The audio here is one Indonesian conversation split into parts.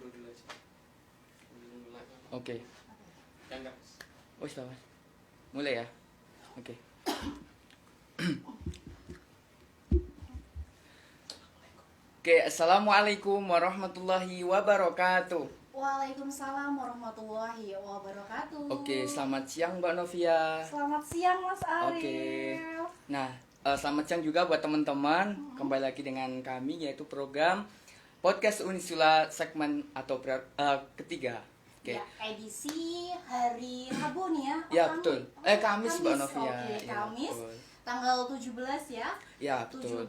dulu aja. Oke. Ya enggak. Oh, sudah Mas. Mulai ya. Oke. Oke, assalamualaikum warahmatullahi wabarakatuh. Waalaikumsalam warahmatullahi wabarakatuh. Oke, selamat siang Mbak Novia. Selamat siang Mas Arif. Oke. Nah, selamat siang juga buat teman-teman. Kembali lagi dengan kami yaitu program Podcast Unisula segmen atau ketiga. Oke. Ya, edisi hari Rabu nih ya. Ya, betul. Kamis Mbak Novia. Oke, Ya, Kamis. betul. Tanggal 17 ya. Ya, betul. 17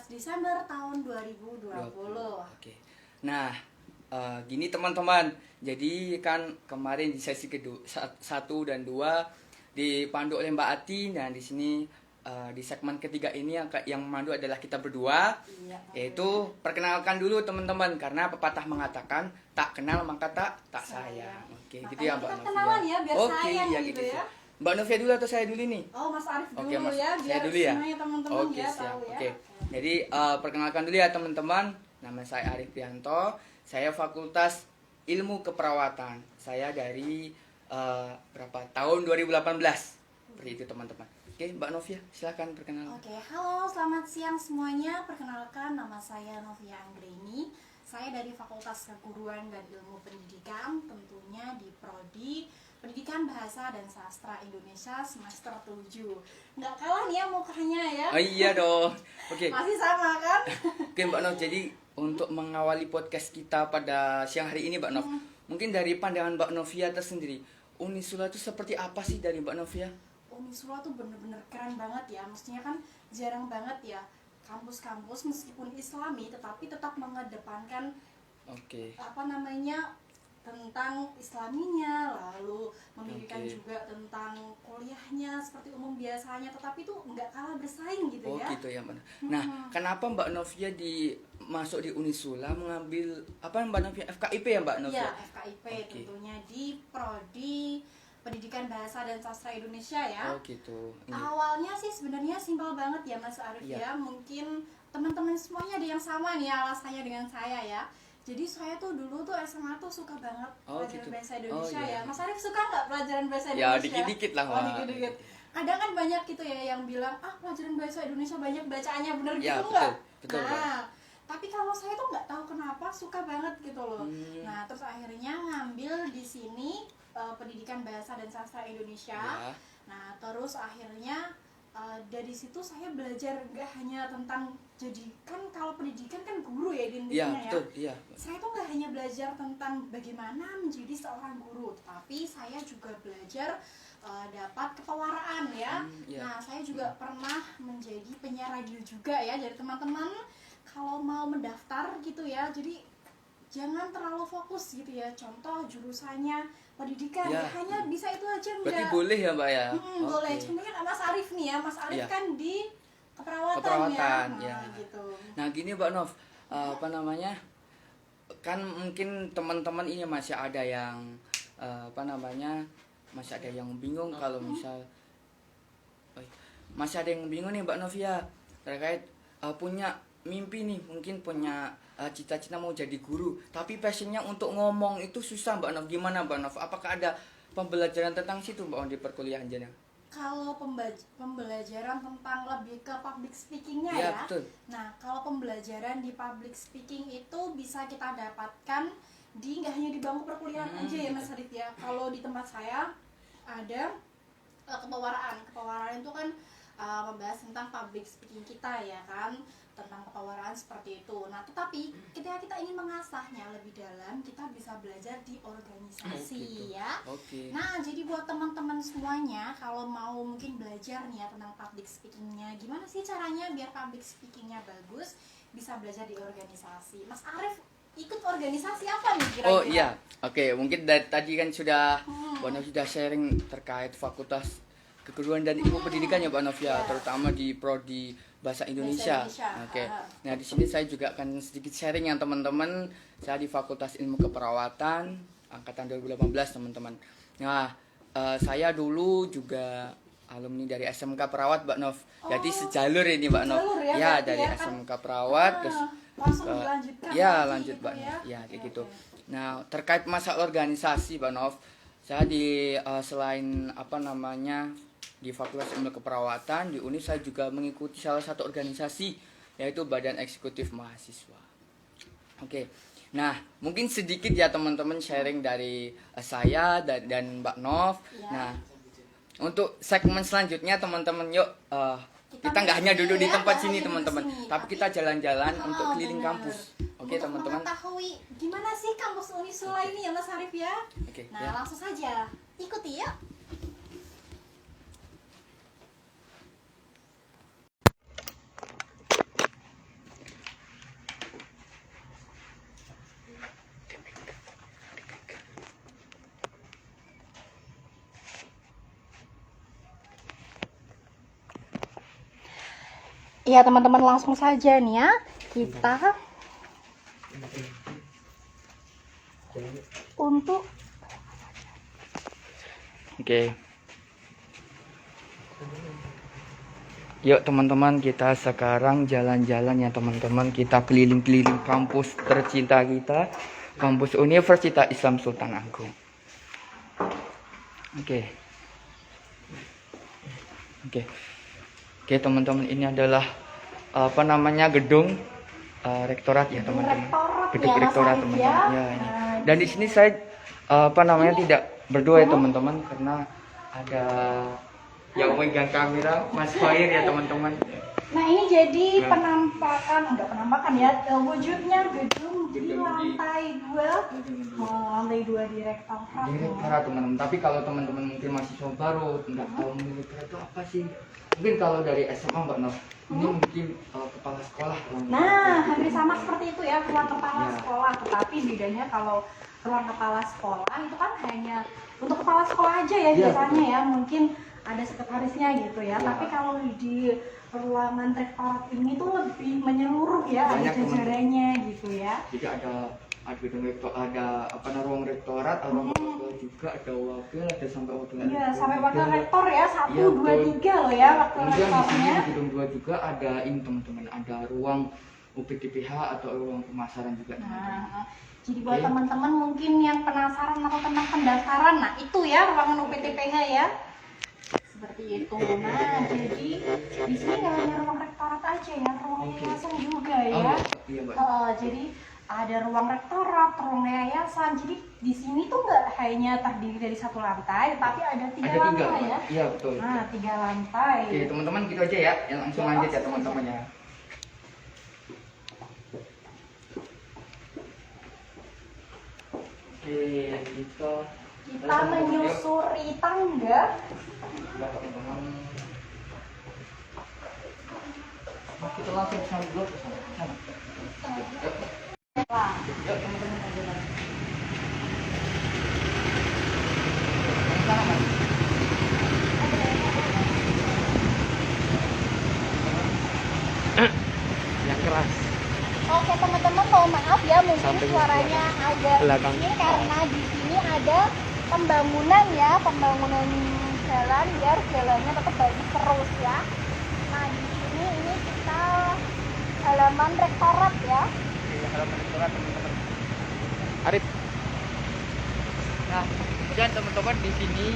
Desember tahun 2020. Oke. Nah, gini teman-teman. Jadi kan kemarin di sesi kedua 1 dan 2 dipandu oleh Mbak Ati. Nah, di sini di segmen ketiga ini yang mandu adalah kita berdua. Iya, Yaitu perkenalkan dulu teman-teman karena pepatah mengatakan tak kenal maka tak sayang. Oke, gitu ya Mbak Kita Novia. kenalan ya biar Oke, sayang ya gitu gitu. ya. Mbak Novia dulu atau saya dulu nih? Oh, Mas Arif dulu Oke, Mas. ya Saya biar dulu ya? semuanya teman-teman Oke, ya siap. tahu ya. Oke. Jadi perkenalkan dulu ya teman-teman. Nama saya Arif Prianto. Saya Fakultas Ilmu Keperawatan. Saya dari tahun 2018. Seperti itu teman-teman. Oke, Mbak Novia, silahkan perkenalan. Oke, halo, selamat siang semuanya. Perkenalkan, nama saya Novia Anggreni. Saya dari Fakultas Keguruan dan Ilmu Pendidikan, tentunya di Prodi Pendidikan Bahasa dan Sastra Indonesia semester 7. Nggak kalah nih ya mukanya ya. Oh iya dong. Oke. Masih sama kan? Oke Mbak Nov, jadi untuk mengawali podcast kita pada siang hari ini Mbak Nov, mungkin dari pandangan Mbak Novia tersendiri, Unisula itu seperti apa sih dari Mbak Novia? Unisula tuh bener-bener keren banget ya. Mestinya kan jarang banget ya kampus-kampus meskipun islami tetapi tetap mengedepankan Oke. tentang islaminya, lalu memikirkan Oke. juga tentang kuliahnya seperti umum biasanya, tetapi itu nggak kalah bersaing gitu Oh ya. gitu ya Mbak. Nah, kenapa Mbak Novia masuk di Unisula mengambil apa Mbak Novia FKIP ya Mbak Novia? Iya, FKIP Oke. tentunya di Prodi Pendidikan Bahasa dan Sastra Indonesia ya. Oh gitu. Ini. Awalnya sih sebenarnya simpel banget ya Mas Arif Iya. ya. Mungkin teman-teman semuanya ada yang sama nih alasannya dengan saya ya. Jadi saya tuh dulu tuh SMA tuh suka banget pelajaran gitu. bahasa Indonesia Oh, iya. ya. Mas Arif suka nggak pelajaran bahasa Ya Indonesia? dikit-dikit lah Oh, Mbak. dikit-dikit. Kadang kan banyak gitu ya yang bilang, pelajaran bahasa Indonesia banyak bacaannya, bener Ya, gitu nggak? betul, Nah, tapi kalau saya tuh nggak tahu kenapa suka banget gitu loh. Hmm. Nah, terus akhirnya ngambil di sini Pendidikan Bahasa dan Sastra Indonesia. Ya. Nah, terus akhirnya dari situ saya belajar nggak hanya tentang, jadi kan kalau pendidikan kan guru ya Iya, intinya ya. betul. Iya. Saya tuh nggak hanya belajar tentang bagaimana menjadi seorang guru, tapi saya juga belajar dapat kepewaraan ya. Iya. Nah, saya juga pernah menjadi penyiar radio juga ya. Jadi teman-teman kalau mau mendaftar gitu ya, jadi jangan terlalu fokus gitu ya. Contoh jurusannya pendidikan, Ya. hanya bisa itu aja Berarti enggak. boleh ya Mbak ya? Boleh. Oke. Contohnya kan Mas Arif nih ya. Mas Arif Iya. kan di keperawatan, Keperawatan, ya. ya. Gitu. Nah gini Mbak Nov, apa namanya, kan mungkin teman-teman ini masih ada yang masih ada yang bingung kalau misal masih ada yang bingung nih Mbak Novia terkait punya mimpi nih, mungkin punya cita-cita mau jadi guru, tapi passionnya untuk ngomong itu susah Mbak Nov. Gimana Mbak Nov? Apakah ada pembelajaran tentang situ Mbak Nov di perkuliahan jenah? Kalau pembelajaran tentang lebih ke public speakingnya Ya, ya. betul. Nah, kalau pembelajaran di public speaking itu bisa kita dapatkan di nggak hanya di bangku perkuliahan aja ya Mas Arif ya. Kalau di tempat saya ada kepewaraan. Kepewaraan itu kan membahas tentang public speaking kita ya kan, tentang kepewaraan seperti itu. Nah, tetapi ketika kita ingin mengasahnya lebih dalam, kita bisa belajar di organisasi gitu. ya. Oke. Nah, jadi buat teman-teman semuanya, kalau mau mungkin belajar nih ya tentang public speakingnya, gimana sih caranya biar public speakingnya bagus, bisa belajar di organisasi. Mas Arif ikut organisasi apa nih kira-kira? Oh iya, oke, mungkin dari tadi kan sudah Mbak Nov sudah sharing terkait Fakultas Keguruan dan Ilmu Pendidikan ya Mbak Nov ya, terutama di Prodi Bahasa Indonesia. Oke. Nah, di sini saya juga akan sedikit sharing yang teman-teman. Saya di Fakultas Ilmu Keperawatan angkatan 2018 teman-teman. Nah, saya dulu juga alumni dari SMK Perawat Mbak Nov. Jadi sejalur ini Mbak Nov. Sejalur ya, Ya, berarti dari ya kan? SMK Perawat terus langsung dilanjutkan ya lagi lanjut gitu Mbak ya. Nov. Ya, kayak gitu. Nah, terkait masalah organisasi, Pak Nov, saya selain di Fakultas Ilmu Keperawatan di UNI, saya juga mengikuti salah satu organisasi, yaitu Badan Eksekutif Mahasiswa. Oke. Nah, mungkin sedikit ya teman-teman sharing dari saya dan Mbak Nov. Ya. Nah, untuk segmen selanjutnya teman-teman yuk kita nggak hanya duduk di tempat sini teman-teman, tapi kita jalan-jalan untuk keliling kampus. Oke teman-teman. Mengetahui gimana sih kampus Unisula ini ya Mas Arif ya. Oke, Nah, ya. langsung saja ikuti ya. Iya teman-teman, langsung saja nih ya kita untuk Oke. Yuk teman-teman, kita sekarang jalan-jalan ya teman-teman. Kita keliling-keliling kampus tercinta kita, kampus Universitas Islam Sultan Agung. Oke. Oke teman-teman, ini adalah gedung rektorat ya teman-teman. Gedung rektorat teman-teman. Ya, ini. Dan di sini saya tidak berdua ya teman-teman, karena ada yang megang kamera, Mas Fair ya teman-teman. Nah ini jadi penampakan ya, wujudnya gedung di lantai 2, lantai 2 di rektorat. Di rektorat teman-teman. Tapi kalau teman-teman mungkin mahasiswa baru nggak tahu rektorat itu apa sih, mungkin kalau dari SMA Mbak Nov, ini mungkin kepala sekolah. Nah hampir sama seperti itu ya, ruang kepala sekolah. Tetapi bedanya kalau ruang kepala sekolah itu kan hanya untuk kepala sekolah aja ya biasanya ya, mungkin ada sekretarisnya gitu ya. Tapi kalau di ruangan rektorat ini tuh lebih menyeluruh ya, ada jajarannya gitu ya. Jadi ada gedung rektor, ada ruang rektorat, ruang kepala sekolah juga, ada wakil, ada sampai wakil. Iya, sampai wakil rektor ya, 1, 2, 3 loh ya wakil kemudian rektornya. Di gedung 2 juga ada ini teman-teman, ada ruang UPTPH atau ruang pemasaran juga. Nah, jadi buat teman-teman mungkin yang penasaran atau tentang pendaftaran, nah itu ya ruangan UPTPH ya. Seperti itu. Nah, jadi di sini nggak hanya ruang rektorat aja ya, ruang yayasan juga ya. Iya, Mbak. Jadi ada ruang rektorat, ruang yayasan. Jadi di sini tuh nggak hanya terdiri dari 1 lantai, tapi ada 3 lantai ya. Iya betul. Nah, 3 lantai. Oke teman-teman, gitu aja ya, yang langsung lanjut ya teman-teman ya. Oke, Kita menyusuri tangga. Ya teman-teman. Kita langsung sambil ke sana. Wah. Yuk teman-teman, jalan. Sana, Mas. Yang keras. Oke teman-teman, mohon maaf ya mungkin suaranya agak ini karena di sini ada pembangunan jalan biar jalannya tetap bagus terus ya. Nah di sini ini kita halaman rektorat ya. Halaman rektorat teman-teman. Arif. Nah, kemudian teman-teman di sini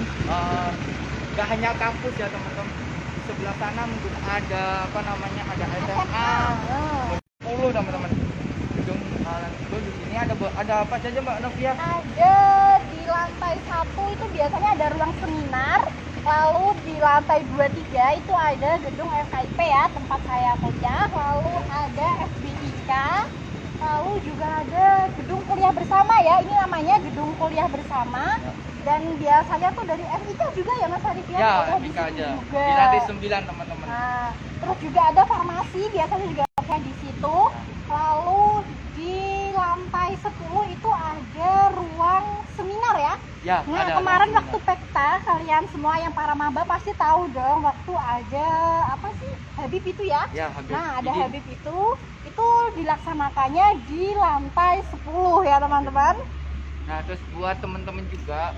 nggak hanya kampus ya teman-teman. Di sebelah sana mungkin ada ada SMA. 10 teman-teman. Gedung di sini ada apa saja Mbak Novia? Ada di lantai 1 itu biasanya ada ruang seminar. Lalu di lantai 2-3 itu ada gedung FKIP ya, tempat saya kuliah. Lalu ada FBIK. Lalu juga ada gedung kuliah bersama ya. Ini namanya gedung kuliah bersama. Dan biasanya tuh dari FIK juga ya Mas Arif ya? Ya, FIK aja. Juga. Di lantai 9 teman-teman. Nah, terus juga ada farmasi, biasanya juga ada di situ. Lalu di lantai 10 itu ada ruang seminar ya. Ya, Nah, ada kemarin seminar. waktu pekta, kalian semua yang para maba pasti tahu dong waktu ada apa sih? Habib itu ya? Ya, Habib. Nah, ada Habib itu dilaksanakannya di lantai 10 ya, teman-teman. Nah, terus buat teman-teman juga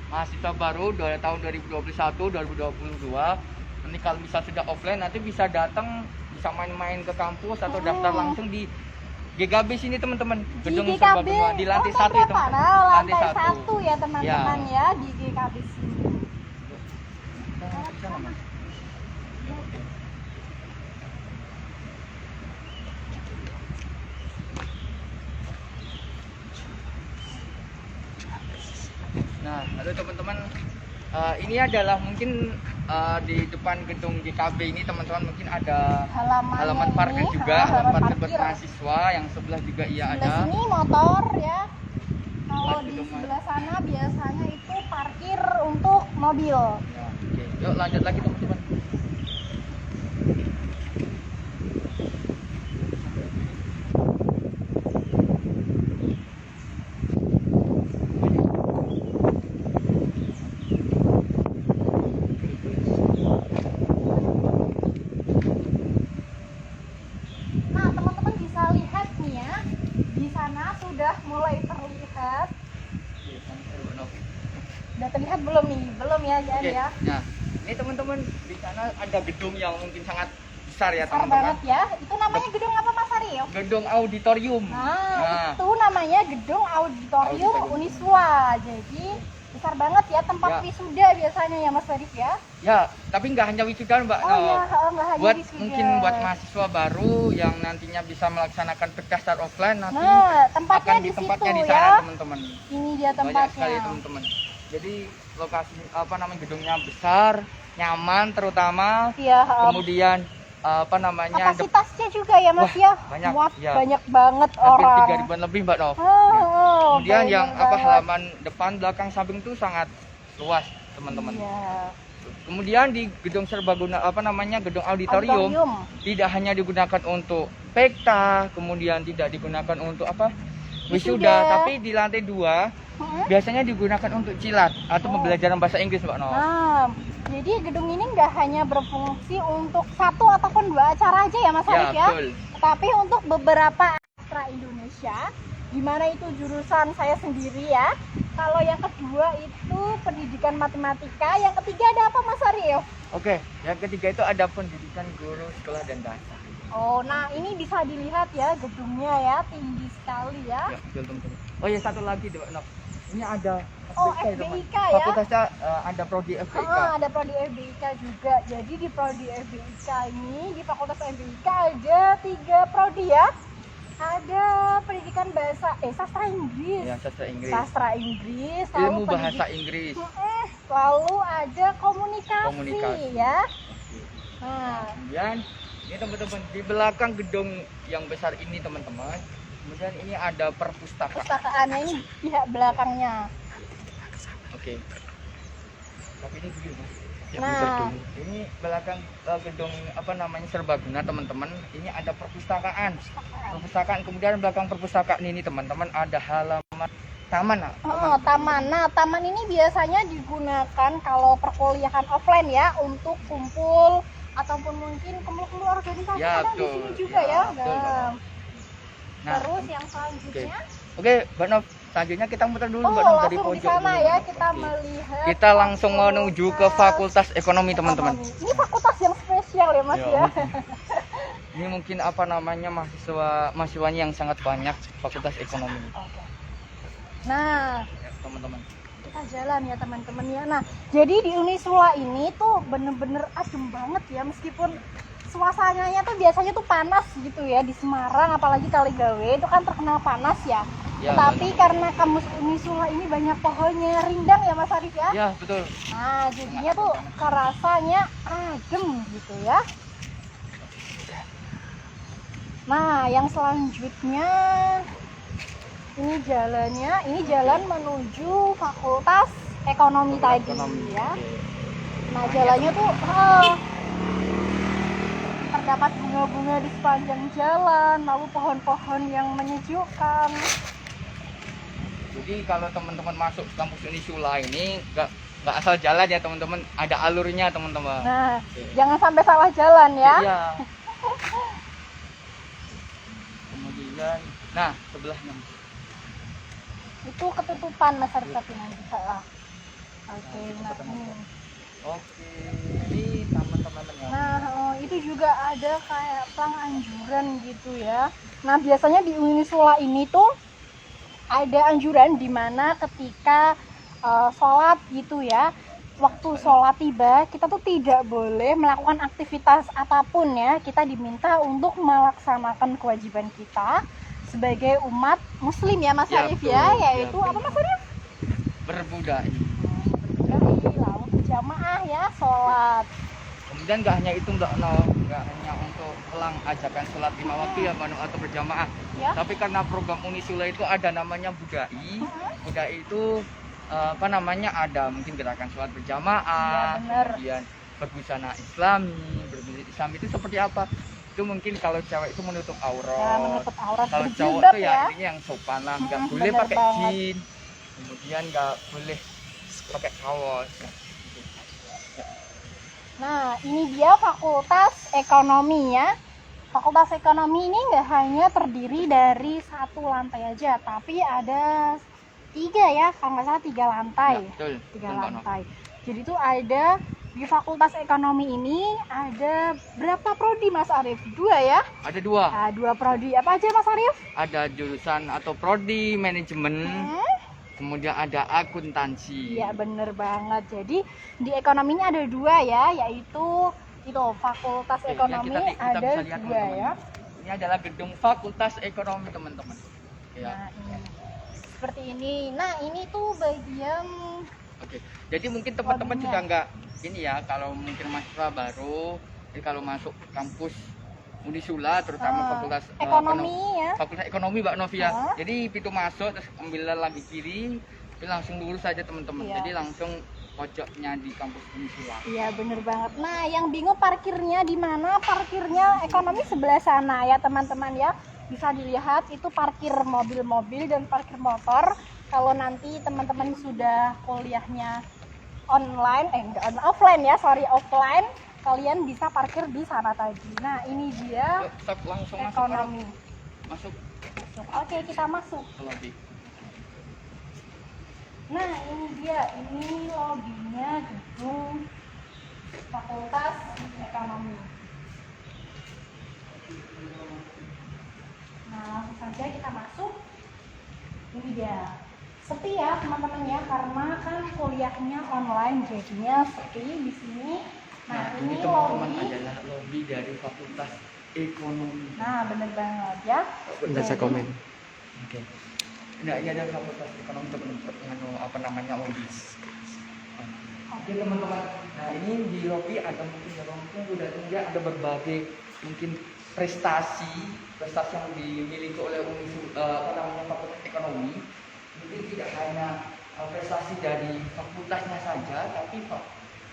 mahasiswa baru dari tahun 2021, 2022, nanti kalau bisa sudah offline nanti bisa datang, bisa main-main ke kampus atau daftar langsung di GKB sini teman-teman. Di Gedung GKB Serbaguna di lantai satu itu. berapa? Nah, lantai satu ya teman-teman ya di GKB sini. Nah, lalu teman-teman, ini adalah mungkin di depan gedung GKB ini teman-teman mungkin ada halaman parkir ini, juga, halaman parkir buat parkir. mahasiswa yang sebelah juga iya Sebelah ada. sini motor ya. Kalau di Gedung sebelah sana biasanya itu parkir untuk mobil. Ya, oke. Yuk lanjut lagi teman-teman. Nah, teman-teman bisa lihat nih ya. Di sana sudah mulai terlihat. Udah terlihat belum nih? Belum ya, Jan Oke. ya. Nah, ini teman-teman di sana ada gedung yang mungkin sangat besar ya Besar teman-teman. banget ya. Itu namanya gedung apa Mas Aryo? Gedung auditorium. Nah, itu namanya gedung auditorium Auditorium. Uniswa. Jadi besar banget ya tempat Ya. wisuda biasanya ya Mas Arif ya. Ya, tapi nggak hanya wisuda Mbak. Oh No. ya, nggak hanya Buat wisuda. mungkin buat mahasiswa baru yang nantinya bisa melaksanakan pendaftar offline nanti Nah, tempatnya akan di di tempatnya situ di sana ya. teman-teman. Ini dia Banyak sekali tempatnya. teman-teman. Jadi lokasi apa namanya gedungnya besar, nyaman terutama. Iya, Kemudian apa namanya kapasitasnya juga ya Mas Wah, ya. banyak, Muat ya. banyak banget hampir orang. 3.000-an lebih Mbak Nov. Kemudian Kemudian yang apa halaman depan, belakang, samping itu sangat luas teman-teman. Iya. Kemudian di gedung serbaguna apa namanya gedung auditorium tidak hanya digunakan untuk pekta, kemudian tidak digunakan untuk apa Wisuda. wisuda, tapi di lantai 2 Hmm? biasanya digunakan untuk cilat atau pembelajaran bahasa Inggris Mbak Nov. Nah, jadi gedung ini nggak hanya berfungsi untuk satu ataupun dua acara aja ya Mas Ya, Arif ya, betul. tapi untuk beberapa Astra Indonesia, di mana itu jurusan saya sendiri ya. Kalau yang kedua itu pendidikan matematika, yang ketiga ada apa Mas Arif? Oke, yang ketiga itu ada pendidikan guru sekolah dan dasar. Oh, nah ini bisa dilihat ya gedungnya ya, tinggi sekali ya. Ya, betul teman-teman. Oh ya, satu lagi Mbak Nov. Ini ada Oh, FBK, teman. FBIK ya. Fakultasnya ada prodi FBK. Ada prodi FBIK juga. Jadi di prodi FBIK ini, di Fakultas FBIK ada 3 prodi ya. Ada pendidikan sastra Inggris. Ya, sastra Inggris. Sastra Inggris, Ilmu bahasa Inggris. lalu ada komunikasi, Komunikasi. ya. Nah, Kemudian ini teman-teman di belakang gedung yang besar ini teman-teman. Kemudian ini ada perpustakaan. pustakaannya ini pihak belakangnya. Oke. Tapi ini dulu Mas. Ya, Nah. gedung. Ini belakang gedung apa namanya serbaguna teman-teman. Ini ada perpustakaan. Perpustakaan. Kemudian belakang perpustakaan ini teman-teman ada halaman taman. Taman. Nah, taman ini biasanya digunakan kalau perkuliahan offline ya untuk kumpul ataupun mungkin kumpul-kumpul organisasi Ya, kadang di betul. sini juga Ya, ya. betul, Nah, Nah, terus yang selanjutnya, Oke, Mbak Nov, selanjutnya kita muter dulu Mbak Nov dari langsung di pojok sana dulu. ya kita Oke. melihat. Kita langsung menuju ke Fakultas Ekonomi teman-teman. Ini fakultas yang spesial ya Mas ya. Ini mungkin apa namanya mahasiswanya yang sangat banyak Fakultas Ekonomi. Oke. Nah, Ya, teman-teman. kita jalan ya teman-teman ya. Nah, jadi di Uniswa ini tuh bener-bener adem banget ya, meskipun suasananya tuh biasanya tuh panas gitu ya di Semarang, apalagi Kaligawe itu kan terkenal panas ya. Ya, Tetapi karena kampus Uniswa ini banyak pohonnya rindang ya Mas Arif ya. Ya, betul. Nah, jadinya tuh rasanya adem gitu ya. Nah, yang selanjutnya ini jalannya, ini jalan menuju Fakultas Ekonomi tadi Ekonomi. ya. Oke. Nah, jalannya tuh terdapat bunga-bunga di sepanjang jalan, lalu pohon-pohon yang menyejukkan. Jadi kalau teman-teman masuk kampus Unisula ini nggak asal jalan ya teman-teman, ada alurnya teman-teman. Nah, Oke. jangan sampai salah jalan ya. Iya. Kemudian, nah sebelahnya. Itu ketutupan Mas Arif tapi nanti salah. Oke, nah ini. Oke, ini taman teman-teman ya. Nah, itu juga ada kayak plang anjuran gitu ya. Nah, biasanya di Unisula ini tuh ada anjuran di mana ketika sholat gitu ya, waktu sholat tiba, kita tuh tidak boleh melakukan aktivitas apapun ya. Kita diminta untuk melaksanakan kewajiban kita sebagai umat muslim ya Mas Ya, Arif betul. ya, Ya, yaitu betul. apa Mas Arif? Berbudaya. Lalu berjamaah ya, sholat. Kemudian nggak hanya itu, nggak hanya untuk pulang ajakan sholat 5 waktu ya atau berjamaah. Ya. Tapi karena program Unisula itu ada namanya budai. Budai itu apa namanya, ada mungkin gerakan sholat berjamaah, Iya, bener. kemudian berbusana Islami. Berbusana Islam itu seperti apa? Itu mungkin kalau cewek itu menutup Ya, aurat. menutup aurat, Kalau cowok berjilbab tuh ya ini yang sopan lah, nggak boleh bener pakai banget. jeans, kemudian nggak boleh pakai kaos. Nah, ini dia Fakultas Ekonomi ya. Fakultas Ekonomi ini nggak hanya terdiri dari satu lantai aja, tapi ada 3 ya, kalau nggak salah 3 lantai. Ya, betul. 3 Betul, Mbak Noh. lantai. Jadi tuh ada di Fakultas Ekonomi ini ada berapa prodi Mas Arif? 2 ya? Ada 2. Nah, 2 prodi. Apa aja Mas Arif? Ada jurusan atau prodi manajemen, kemudian ada akuntansi. Iya bener banget. Jadi di ekonominya ada 2 ya, yaitu itu Fakultas Oke, Ekonomi kita ada bisa lihat 2 ya. Ini adalah gedung Fakultas Ekonomi teman-teman. Ya. Nah ini seperti ini. Nah ini tuh bagian Oke. Jadi mungkin teman-teman Prodinya. juga nggak ini ya, kalau mungkin mahasiswa baru, jadi kalau masuk kampus Unisula terutama Fakultas ekonomi ya. Fakultas Ekonomi Mbak Novia. Hah? Jadi pintu masuk terus ambil lagi kiri, tapi langsung lurus saja teman-teman. Iya. Jadi langsung pojoknya di kampus Unisula. Iya bener banget. Nah yang bingung parkirnya di mana? Parkirnya ekonomi sebelah sana ya teman-teman ya. Bisa dilihat itu parkir mobil-mobil dan parkir motor. Kalau nanti teman-teman sudah kuliahnya online, offline ya, offline, kalian bisa parkir di sana tadi. Nah ini dia Yuk, stop, langsung ekonomi. masuk Oke kita masuk. ke lobby. Nah ini dia, ini lobinya gedung Fakultas Ekonomi. Nah langsung saja kita masuk. Ini dia, sepi ya teman-teman ya, karena kan kuliahnya online jadinya sepi di sini. Nah ini teman-teman lobby. adalah lobby dari Fakultas Ekonomi. Nah bener banget ya. Bentar saya komen. Oke. Nah, ini ada Fakultas Ekonomi teman-teman, apa namanya, lobby. Oke teman-teman. Nah ini di lobby ada mungkin udah tinggal ada berbagai mungkin prestasi yang dimiliki oleh apa namanya Fakultas Ekonomi. Mungkin tidak hanya prestasi dari fakultasnya saja, tapi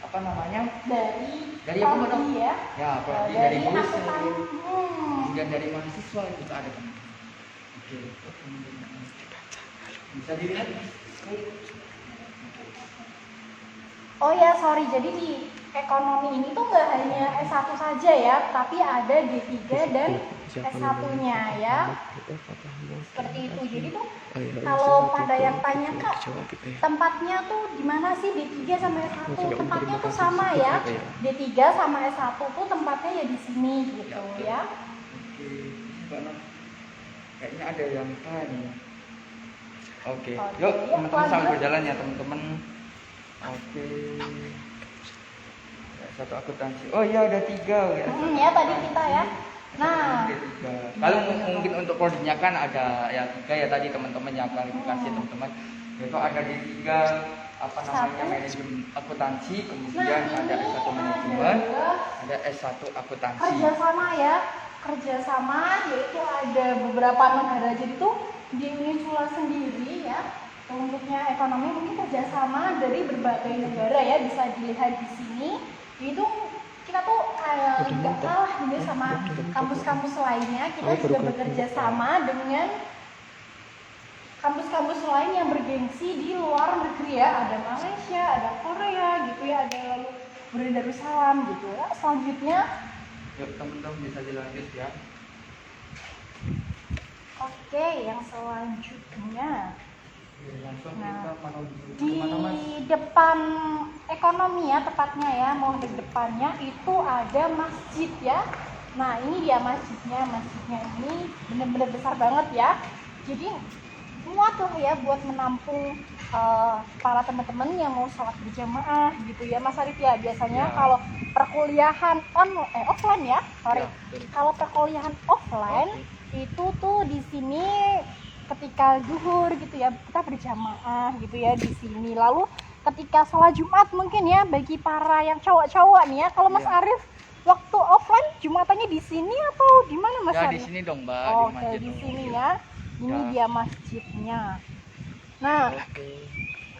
apa namanya dari apa prodi ya. Ya, prodi dari dosen, akuntan. kemudian dari mahasiswa itu ada kan. Oke. Bisa dilihat. Oh ya sorry, jadi di ekonomi ini tuh nggak hanya S1 saja ya, tapi ada D3 dan S1-nya ya. Seperti itu. Jadi tuh kalau pada yang tanya Kak, tempatnya tuh di mana sih D3 sama S1? Tempatnya tuh sama ya. D3 sama S1 tuh tempatnya ya di sini gitu ya. Oke. Kayaknya ada yang tanya. Oke. Yuk, teman-teman sambil berjalan ya, teman-teman. Oke. Satu akuntansi. Oh iya, ada 3 ya. Ya tadi kita ya. Nah, kalau mungkin untuk prodinya kan ada ya 3 ya tadi teman-teman, yang klarifikasi teman-teman. Itu ada di 3 apa namanya, manajemen akuntansi, kemudian ada S1 manajemen, ada S1 akuntansi. kerjasama ya, kerjasama yaitu ada beberapa negara. Jadi tuh di Unisula sendiri ya, untuknya ekonomi mungkin kerjasama dari berbagai negara ya, bisa dilihat di sini. Itu kita tuh nggak kalah gitu sama kampus-kampus lainnya. Kita juga bekerja sama dengan kampus-kampus lain yang bergengsi di luar negeri ya. Ada Malaysia, ada Korea gitu ya, ada lalu Brunei Darussalam gitu ya. Selanjutnya Yuk teman-teman bisa dilanjut ya. oke, yang selanjutnya Langsung Nah, kita menuju di kemana mas? depan ekonomi ya tepatnya ya, mau di depannya itu ada masjid ya. Nah ini dia masjidnya ini bener-bener besar banget ya. Jadi muat lah ya buat menampung para teman-teman yang mau sholat berjamaah gitu ya Mas Arif ya. Biasanya Ya. kalau perkuliahan offline ya, sorry. Ya, betul. Kalau perkuliahan offline itu tuh di sini ketika zuhur gitu ya kita berjamaah gitu ya di sini. Lalu ketika sholat Jumat mungkin ya bagi para yang cowok-cowok nih ya. Kalau Mas Ya. Arif waktu offline Jumatannya di sini atau di mana Mas Ya Arif? di sini dong Mbak, di Oke, masjid di dong. sini ya. Ini Ya. dia masjidnya. Nah, Oke.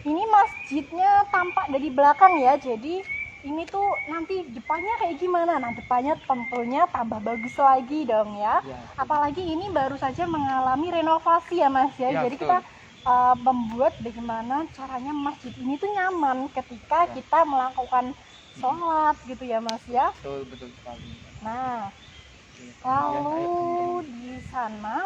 ini masjidnya tampak dari belakang ya. Jadi ini tuh nanti depannya kayak gimana? Nah, depannya tentunya tambah bagus lagi dong ya. Ya. Apalagi ini baru saja mengalami renovasi ya Mas ya. Ya, Jadi betul. kita membuat bagaimana caranya masjid ini tuh nyaman ketika Ya. kita melakukan sholat gitu ya Mas ya. Betul sekali. Nah, Oke, kemudian, lalu ayo, teman-teman. di sana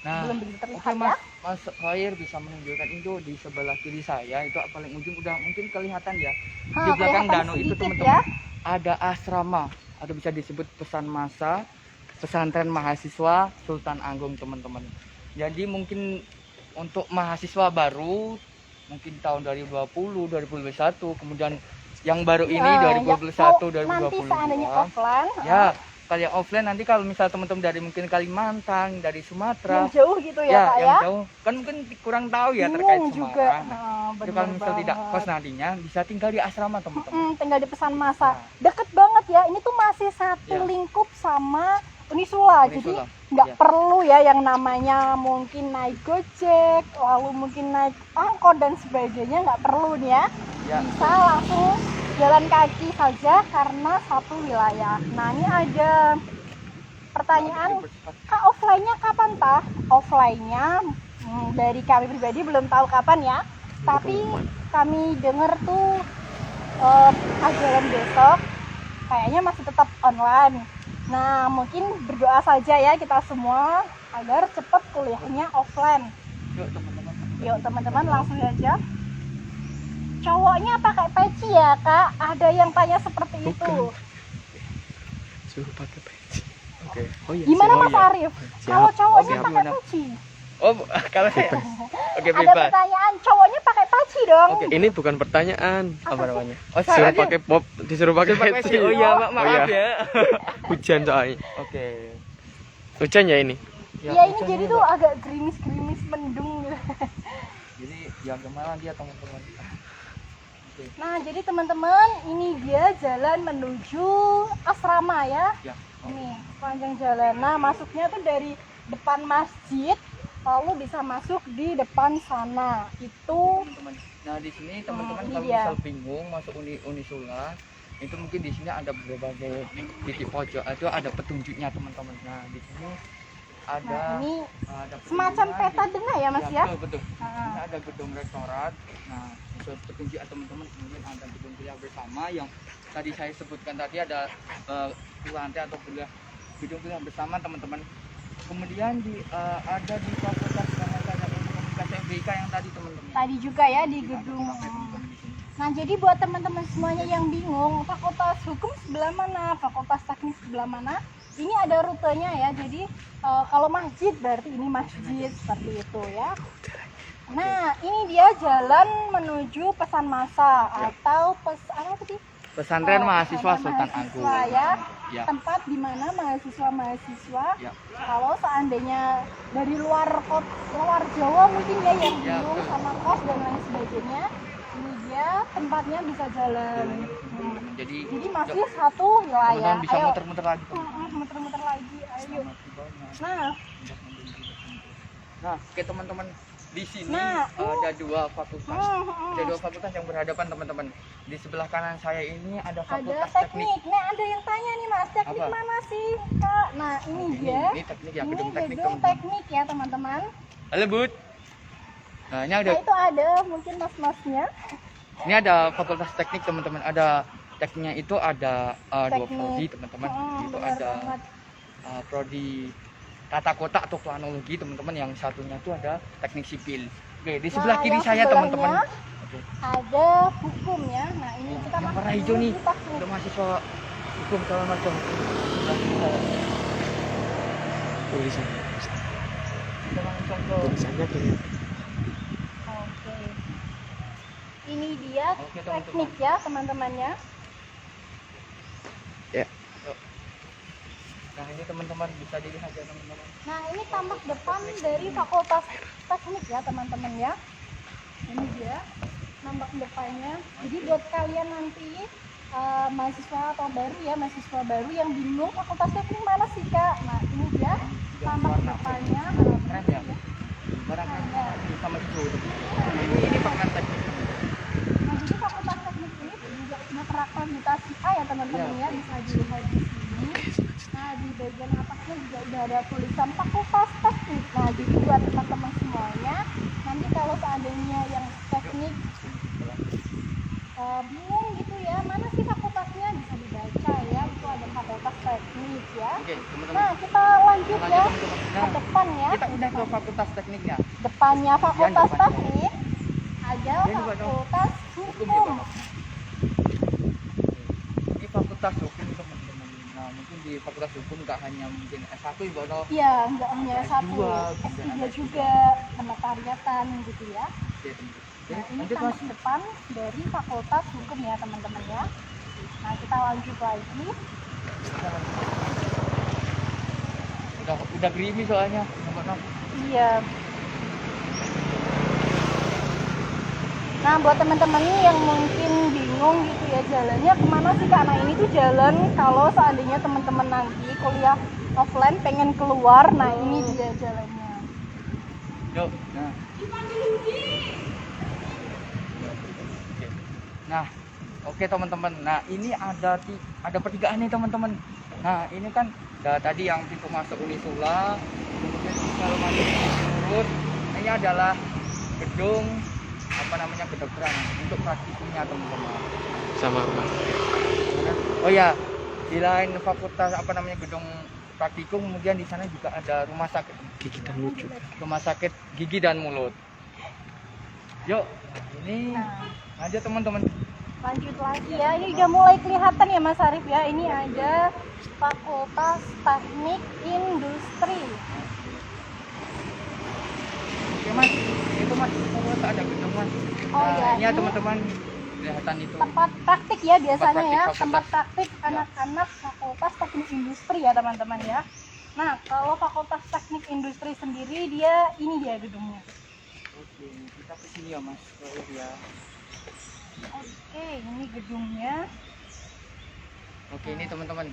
Nah, belum begitu oke terlihat Mas, ya. Mas Khair bisa menunjukkan itu di sebelah kiri saya itu paling ujung udah mungkin kelihatan ya. Di belakang Kelihatan danau itu sedikit teman-teman ada asrama atau bisa disebut pesan masa pesantren mahasiswa Sultan Agung teman-teman. Jadi mungkin untuk mahasiswa baru mungkin tahun 2020, 2021 kemudian yang baru ini Ya, 2021, kalau nanti seandainya 2022. offline Ya, kalau yang offline nanti kalau misal teman-teman dari mungkin Kalimantan, dari Sumatera, yang jauh gitu ya, Kak yang ya. jauh kan mungkin kurang tahu ya Bingung terkait juga. Semarang. Itu Bener kalau misal tidak banget. kos nantinya bisa tinggal di asrama teman-teman. Tinggal di pesan masa. Ya. Deket banget ya. Ini tuh masih satu Ya. lingkup sama Unisula. Jadi Unisula. nggak Ya. perlu ya yang namanya mungkin naik Gojek, lalu mungkin naik angkot dan sebagainya, nggak perlu nih ya. Ya. Bisa langsung jalan kaki saja karena satu wilayah. Nah ini ada pertanyaan, Kak offline-nya kapan tah? Offline-nya dari kami pribadi belum tahu kapan ya. Tapi kami dengar tuh ajaran besok kayaknya masih tetap online. Nah mungkin berdoa saja ya kita semua agar cepat kuliahnya offline. Yuk teman-teman. Yuk teman-teman langsung aja. Cowoknya pakai peci ya Kak? Ada yang tanya seperti itu. Suruh pakai peci. Oke. Oh iya. Gimana siap. Mas Arif? Kalau cowoknya Siap. pakai Gimana? peci? Oh, kalau saya oke Ada bebas. pertanyaan, cowoknya pakai peci dong. Oke. Ini bukan pertanyaan. Apa namanya? Oh, salah Disuruh dia. pakai pop, disuruh pakai Pakai peci. peci. Oh iya, maaf iya. ya. Hujan soalnya. Oke. Hujan ya ini. Ya ini hujan jadi ini, tuh Mbak. agak gerimis-gerimis mendung gitu. Jadi ya gimana dia teman-teman. Oke. Nah jadi teman-teman ini dia jalan menuju asrama ya. Ya. Ini panjang jalan. Nah masuknya tuh dari depan masjid, lalu bisa masuk di depan sana. Itu Teman-teman. Nah, di sini teman-teman ini kalau dia. misal bingung masuk Unisula, itu mungkin di sini ada berbagai titik pojok, itu ada petunjuknya teman-teman. Nah, di sini ada nah ini ada semacam petunjuknya peta di- denah ya Mas ya. Betul, betul. Ini Nah, ada gedung rektorat. Nah, itu petunjuk teman-teman, kemudian ada gedung kuliah bersama yang tadi saya sebutkan tadi ada lantai atau gedung kuliah bersama teman-teman. Kemudian ada di Fakultas Bahasa dan Ilmu Komunikasi FBK yang tadi teman-teman. tadi juga ya di gedung. Nah jadi buat teman-teman semuanya yang bingung fakultas hukum sebelah mana, fakultas teknik sebelah mana, ini ada rutenya ya. Jadi kalau masjid berarti ini masjid seperti itu ya. Nah ini dia jalan menuju pesan masa atau apa tadi? Pesantren mahasiswa Pesantren Sultan mahasiswa Agung. ya. Ya. Tempat di mana mahasiswa-mahasiswa Ya. kalau seandainya dari luar Jawa mungkin ya yang Ya, bingung betul. sama kos dan lain sebagainya, ini dia tempatnya bisa jalan. Jadi Jadi masih satu wilayah. teman-teman bisa Ayo. muter-muter lagi teman-teman. Muter-muter lagi. Ayo. Selamat tinggalnya. Nah, Nah, oke teman-teman, di sini Nah, ada dua fakultas. hmm. Ada dua fakultas yang berhadapan teman-teman. Di sebelah kanan saya ini ada ada fakultas teknik. Nah, ada yang tanya nih Mas, teknik Apa? mana sih, Kak? Nah, ini Ini, dia. ini teknik ya, Ini gedung teknik gedung teman-teman. teknik ya, teman-teman. Halo, Bud. Nah, ini ada Nah, itu ada mungkin mas-masnya. fakultas teknik teman-teman. Ada tekniknya itu ada dua Teknik. prodi teman-teman. Itu Benar ada banget. prodi tata kota atau planologi teman-teman. Yang satunya itu ada teknik sipil. Oke, di sebelah Nah, kiri yang saya sebelahnya teman-teman. Oke. ada hukum ya. Nah, ini kita Yang masuk warna dulu hijau nih, di teknik. untuk mahasiswa hukum segala macam. Sebelah kiri saya. tulisannya Jangan contoh. tulisannya kelihatan. Oke. Ini dia Oke, teman-teman. teknik ya teman-temannya. Ya. Nah ini teman-teman bisa dilihat ya teman-teman. Nah ini tampak depan dari Fakultas Teknik ya teman-teman ya. Ini dia tampak depannya. Jadi buat kalian nanti mahasiswa atau baru ya, mahasiswa baru yang bingung Fakultas Teknik mana sih Kak? Nah ini dia tampak depannya. Keren ya. Barangnya sama itu. Ini fakultas teknik. Nah jadi Fakultas Teknik ini juga sudah terakreditasi A ya teman-teman ya, bisa dilihat di sini. Nah di bagian atasnya juga udah ada tulisan Fakultas Teknik. Nah jadi buat teman-teman semuanya, nanti kalau seandainya yang teknik bingung gitu ya, mana sih fakultasnya, bisa dibaca ya, itu ada Fakultas Teknik ya. Oke teman-teman. Nah kita lanjut ya Nah, ke depan ya. kita udah ke fakultas tekniknya. Depannya Fakultas Depannya. Teknik ada Ini juga dong. Fakultas Hukum. Ini fakultas hukum teman-teman. Nah mungkin di fakultas hukum nggak hanya mungkin S1 ibu no. Iya, nggak hanya S1, S2 S3 juga, penotariatan gitu ya. Oke teman-teman. Nah, ini Lanjut mas. tampak depan dari Fakultas Hukum ya teman-teman ya. Nah, kita lanjut lagi. Udah gerimis soalnya nomor 6. Iya. Nah, buat teman-teman nih yang mungkin bingung gitu ya jalannya kemana sih Kak? Nah, ini tuh jalan kalau seandainya teman-teman nanti kuliah offline pengen keluar, nah ini dia jalannya. Yuk. Nah. Nah, oke teman-teman. Nah, ini ada pertigaan nih teman-teman. Nah, ini kan tadi yang pintu masuk Unisula, kemudian kalau masuk turun, ini adalah gedung kedokteran untuk praktikumnya teman-teman. Sama Mas. Oh ya, di lain fakultas gedung praktikum, kemudian di sana juga ada rumah sakit Gigi dan mulut juga. rumah sakit gigi dan mulut. Yuk, ini Nah, aja teman-teman. lanjut lagi ya, ini udah mulai kelihatan ya Mas Arif ya, ini ada Fakultas Teknik Industri. Oke mas, itu mas, terus ada gedung mas. Oh iya, Ini ya ini teman-teman, kelihatan itu. tempat praktik ya biasanya praktik ya, fakultas. tempat praktik anak-anak Fakultas Teknik Industri ya teman-teman ya. Nah, kalau Fakultas Teknik Industri sendiri ini dia gedungnya. Oke, kita kesini ya mas. Oh ya. Oke, ini gedungnya. Oke, ini teman-teman.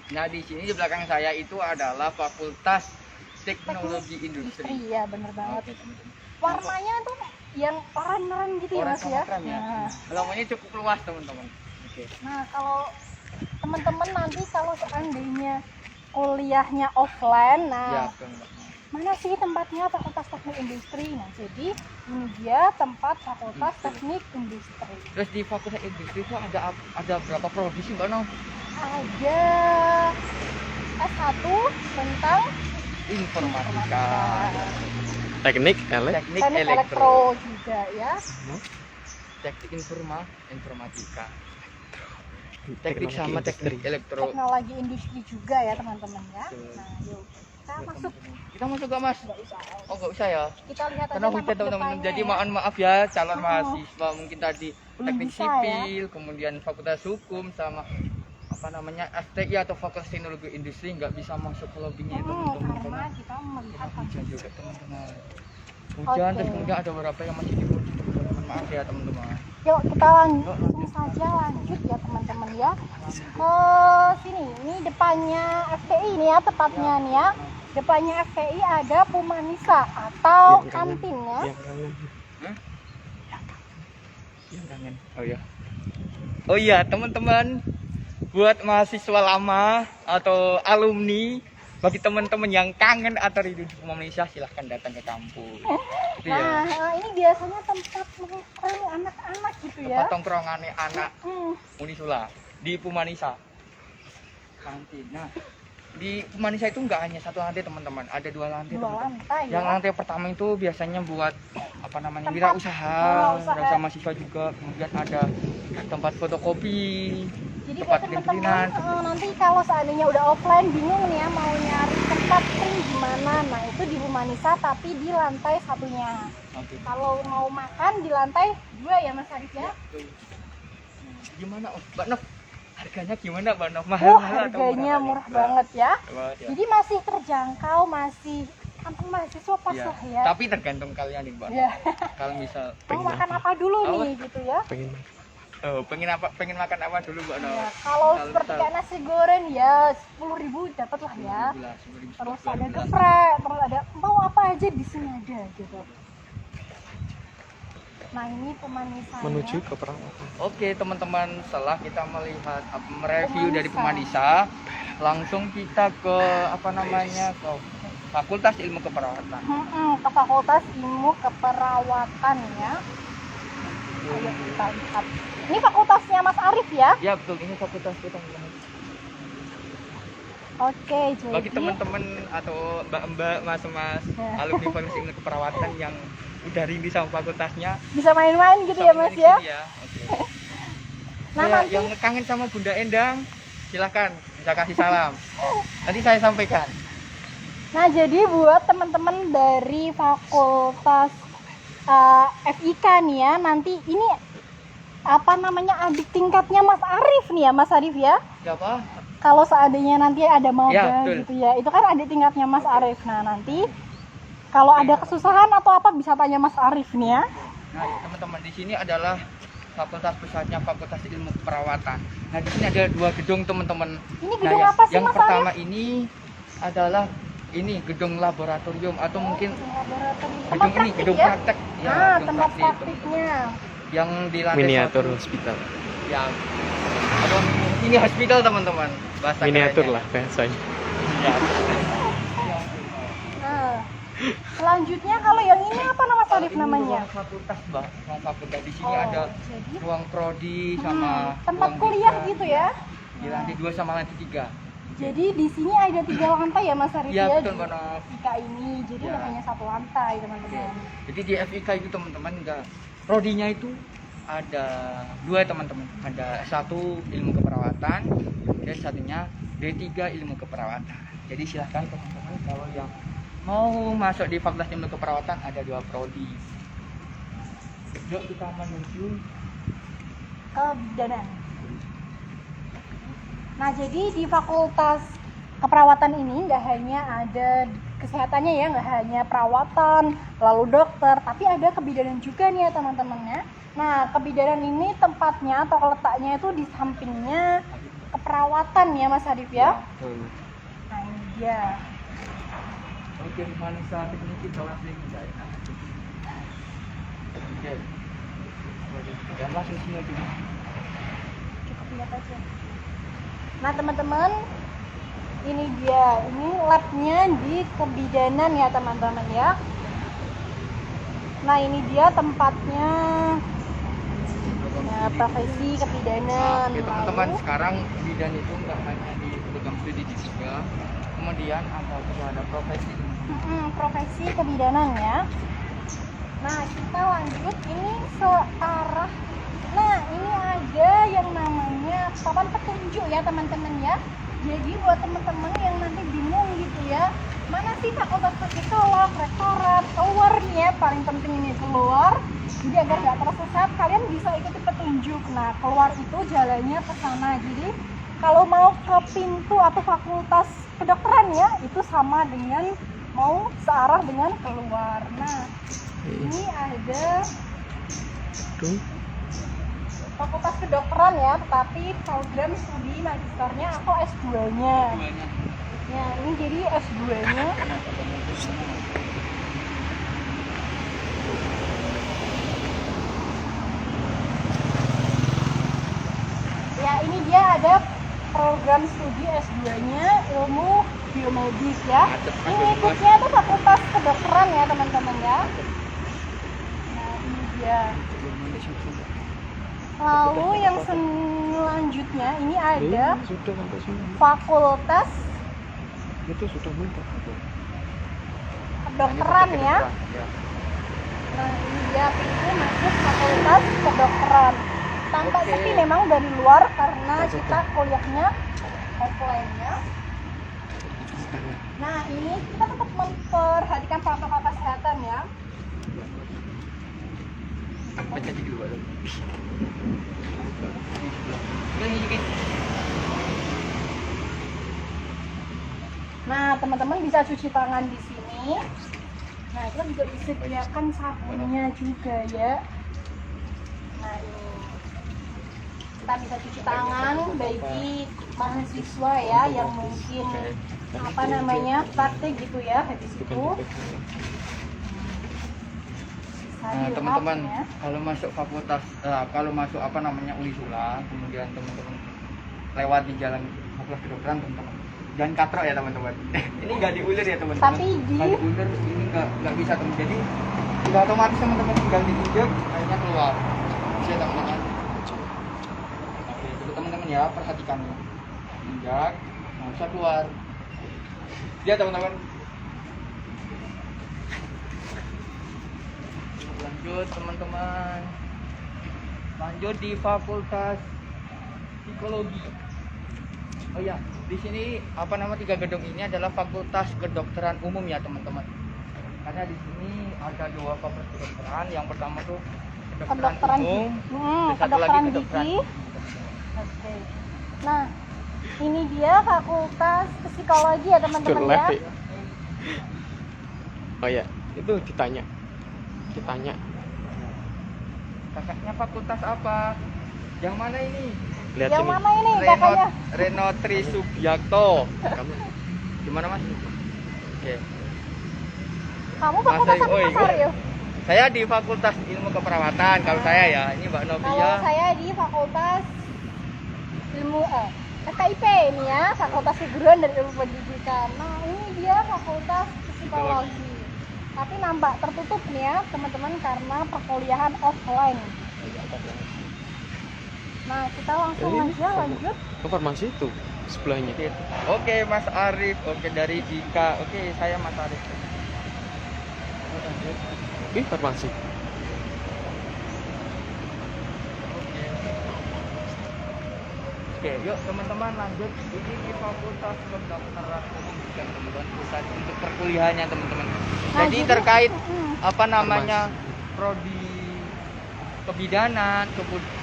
Nah di sini di belakang saya itu adalah Fakultas Teknologi Industri. Iya, bener banget. Oke, teman-teman. Warnanya tuh yang oranye gitu ya Orang Mas ya. keren ya. Nah, Halamannya cukup luas teman-teman. Oke. nah, kalau teman-teman nanti kalau seandainya kuliahnya offline, Ya, nah teman-teman. mana sih tempatnya Fakultas Teknik Industri? Nah, jadi ini dia tempat Fakultas Teknik Industri. Terus di Fakultas Industri itu ada berapa prodi sih Mbak Nong? Ada S1 tentang Informatika, Teknik teknik teknik elektro, elektro juga ya. teknik informatika, teknik sama teknik elektro. Teknologi industri juga ya teman-teman ya. Betul. Nah, yuk kita masuk. Kita masuk gak mas? Nggak usah. Oh nggak usah ya? Kita lihat Karena aja hujan nampak teman-teman. depannya Jadi ya. mohon maaf ya calon mahasiswa mungkin tadi Belum teknik bisa, sipil, kemudian fakultas hukum sama FTI atau Fakultas Teknologi Industri nggak bisa masuk ke lobbynya ya, teman-teman. Karena kita melihat Hujan juga teman-teman. Hujan Oke. terus kemudian ada beberapa yang masih dikunci teman-teman. Maaf ya teman-teman. Yuk kita langsung saja lanjut ya teman-teman ya ke sini. Ini depannya FTI ini ya tepatnya nih ya. Depannya FTI ada Pumanisa atau Yang kanan. kantin ya. Yang kangen. Hah? Yang kangen. Oh ya. Oh iya teman-teman, buat mahasiswa lama atau alumni, bagi teman-teman yang kangen atau rindu di Indonesia silahkan datang ke kampus. Iya. Nah, ini biasanya tempat nongkrong anak-anak gitu ya. Tempat tongkrongannya anak Unisula di Pumanisa. Kantin. Nah, di Pumanisa itu nggak hanya satu lantai teman-teman, ada dua lantai. Dua teman-teman. lantai ya. Yang lantai pertama itu biasanya buat Tempat wirausaha, wirausaha. wirausaha mahasiswa juga. Kemudian ada tempat fotokopi, Jadi tempat buat pimpinan. teman-teman nanti kalau seandainya udah offline bingung nih ya mau nyari tempat print gimana, nah itu di Humanisa tapi di lantai satunya. Oke. Kalau mau makan di lantai 2 ya Mas Arif ya. Gimana Mbak Nov? Harganya gimana Mbak Nov? Mahal atau Harganya murah banget ya. Jadi masih terjangkau, masih kantong mahasiswa pas ya. lah ya. Tapi tergantung kalian nih Mbak. Ya. Kalau misal Mau makan apa dulu nih gitu ya. pengen makan apa dulu Mbak Nov? Ya, kalau seperti kayak nasi goreng ya 10.000 dapat lah ya. Terus ada geprek, terus ada mau apa aja di sini ada gitu. Nah ini pemanisannya. Menuju ke perawatan. Oke teman-teman, setelah kita melihat mereview dari Pemanisa, langsung kita ke ke Fakultas Ilmu Keperawatan. Ke Fakultas Ilmu Keperawatan ya. Ayo kita lihat. Ini fakultasnya Mas Arif ya? Ya betul, ini fakultas kita. Oke, jadi Bagi teman-teman atau mbak-mbak, mas-mas alumni Fakultas Ilmu Keperawatan yang udah rindu sama fakultasnya, bisa main-main gitu ya Mas ya? Oke. Nah, Ya, nanti yang kangen sama Bunda Endang, silahkan bisa kasih salam. Nanti saya sampaikan. Nah, jadi buat teman-teman dari Fakultas FIK nih ya, nanti ini adik tingkatnya Mas Arif nih ya, Mas Arif ya. Siapa? Kalau seandainya nanti ada maba Ya, gitu ya, itu kan adik tingkatnya Mas Arif. Nah, nanti kalau ada kesusahan atau apa bisa tanya Mas Arif nih ya. Nah, teman-teman di sini adalah fakultas pusatnya Fakultas Ilmu Keperawatan. Nah, di sini ada 2 gedung teman-teman. Ini gedung apa sih yang Mas pertama Arif? ini adalah gedung laboratorium atau mungkin Tempat gedung praktik ya? praktek. Ya, gedung Tempat praktik, praktiknya. yang di lantai Miniatur 1. hospital. Ya. Atau ini hospital teman-teman. Bahasa Miniatur kerennya. lah bahasanya. Ya. Nah, selanjutnya kalau yang ini apa nama Mas Arif Ini namanya? ruang fakultas, Mbak. Ruang fakultas di sini Oh, ada jadi ruang prodi sama tempat ruang kuliah BK. gitu ya. Di lantai 2 sama lantai 3. Jadi di sini ada 3 lantai ya Mas Arif Iya, ya. betul, Di Mbak Nov. FIK ini, jadi Ya. nggak hanya 1 lantai teman-teman. Jadi di FIK itu teman-teman enggak prodinya itu ada 2 teman-teman. Ada S1 Ilmu Keperawatan dan satunya D3 Ilmu Keperawatan. Jadi silahkan teman-teman kalau yang mau masuk di Fakultas Ilmu Keperawatan ada 2 prodi. Yuk kita menuju Kebidanan. Nah, jadi di Fakultas Keperawatan ini nggak hanya ada kesehatannya ya, nggak hanya perawatan, lalu dokter, tapi ada kebidanan juga nih ya teman-temannya. Nah, kebidanan ini tempatnya atau letaknya itu di sampingnya keperawatan ya Mas Arif ya. Nah, ini dia. Oke, Manisa teknik kita langsung guys. Oke. Dan langsung sini aja. Cukup lihat aja. Nah, teman-teman, ini dia. Ini labnya di kebidanan ya teman-teman ya. Nah, ini dia tempatnya. Nah, profesi kebidanan. Oke, teman-teman, Lalu, sekarang bidan itu nggak hanya di program studi di tiga, kemudian ada profesi. profesi kebidanan ya. Nah, kita lanjut ini searah. Nah, ini ada yang namanya papan petunjuk ya teman-teman ya. Jadi buat teman-teman yang nanti bingung gitu ya, mana sih fakultas psikolog, rektorat, keluar nih ya, paling penting ini keluar. Jadi agar nggak tersesat, kalian bisa ikuti petunjuk. Nah, keluar itu jalannya ke sana. Jadi kalau mau ke pintu atau fakultas kedokteran ya, itu sama dengan mau searah dengan keluar. Nah, ini ada Tuh. fakultas kedokteran ya, tetapi program studi magisternya atau S2-nya. Ya, ini jadi S2-nya. Ya, ini dia ada program studi S2-nya ilmu biomedis ya. Ini ikutnya tuh fakultas kedokteran ya teman-teman ya. Nah, ini dia. Lalu yang selanjutnya ini ada Sudah sampai sini. fakultas Itu sudah mentok. kedokteran ya. Nah, ini dia pintu masuk fakultas kedokteran. Tampak Oke. sepi memang dari luar karena kita kuliahnya offline ya. Nah ini kita tetap memperhatikan protokol kesehatan ya. Baca dulu baru. Udah nunjukin. Nah teman-teman bisa cuci tangan di sini. Nah kita juga disediakan sabunnya juga ya. Nah ini kita bisa cuci tangan bagi mahasiswa ya yang mungkin apa namanya praktek gitu ya habis itu. Nah, teman-teman, kalau masuk fakultas, kalau masuk apa namanya Unisula, kemudian teman-teman lewat di jalan fakultas kedokteran, teman-teman, jangan katrok ya teman-teman. Ini nggak diulir ya teman-teman. Tapi Nggak diulir, ini nggak bisa teman. Jadi tidak otomatis teman-teman tinggal diinjek, akhirnya keluar. Bisa ya teman-teman. Oke, itu teman-teman ya, perhatikan ya. Injak, nggak bisa keluar. Ya teman-teman. Lanjut teman-teman, lanjut di Fakultas Psikologi. Oh ya, di sini apa nama 3 gedung ini adalah Fakultas Kedokteran Umum ya teman-teman. Karena di sini ada 2 fakultas kedokteran. Yang pertama tuh kedokteran umum, dan satu lagi kedokteran kedokteran. gigi. Oke. Nah ini dia Fakultas Psikologi ya teman-teman ya. Curlet. Oh ya, itu ditanya. Kakaknya fakultas apa? Yang mana ini? Lihat Yang sini. mana ini kakaknya? Reno Tri Subiakto. Kamu Gimana mas? Oke. Kamu fakultas apa Oi, Mas Aryo? Saya di Fakultas Ilmu Keperawatan. Kalau saya ya, ini Mbak Kalau Novia. saya di Fakultas Ilmu FKIP ini ya, Fakultas Keguruan dan Ilmu Pendidikan. Nah ini dia Fakultas Psikologi. Tapi nampak tertutup nih ya teman-teman karena perkuliahan offline. Nah kita langsung aja lanjut. ke farmasi itu sebelahnya. Oke, Mas Arif. Oke, dari Dika. Oke, saya Mas Arif. Farmasi. Oke, yuk teman-teman lanjut. Ini di Fakultas Kedokteran Umum dan teman-teman pusat untuk perkuliahannya teman-teman. Nah, Jadi terkait mm, apa namanya prodi kebidanan,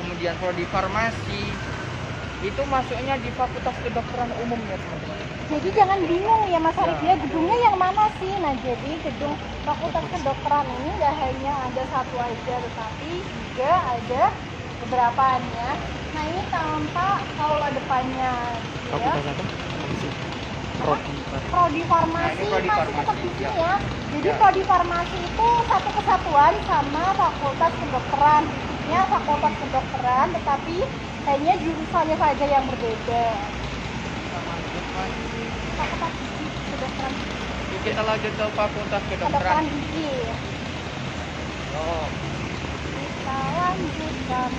kemudian prodi farmasi itu masuknya di Fakultas Kedokteran Umum ya teman-teman. jadi jangan bingung ya Mas Arif ya, gedungnya yang mana sih? Nah jadi gedung Fakultas Kedokteran ini nggak hanya ada satu aja, tetapi juga ada beberapa ya. Nah ini tampak kalau depannya ya, Fakultas apa? Farmasi. Prodi. prodi farmasi Nah, ini prodi masih farmasi, tetap di sini ya. ya. Jadi Ya. prodi farmasi itu satu kesatuan sama Fakultas Kedokteran. Fisiknya Fakultas Kedokteran, tetapi kayaknya jurusannya saja yang berbeda. Fakultas Gigi Kedokteran. Oke, kita lanjut ke Fakultas Kedokteran Kedokteran. Gigi. Oh, Kita lanjutkan.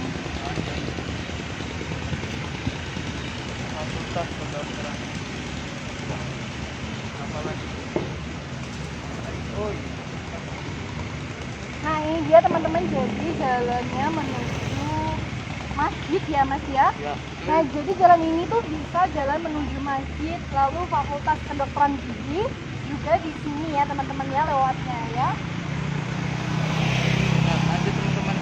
Fakultas Kedokteran. Apa lagi? Oh, iya. Nah ini dia teman-teman, jadi jalannya menuju masjid ya Mas ya. Ya. Nah jadi jalan ini tuh bisa jalan menuju masjid, lalu Fakultas Kedokteran Gigi juga di sini ya teman-teman ya lewatnya ya. Nah, lanjut teman-teman.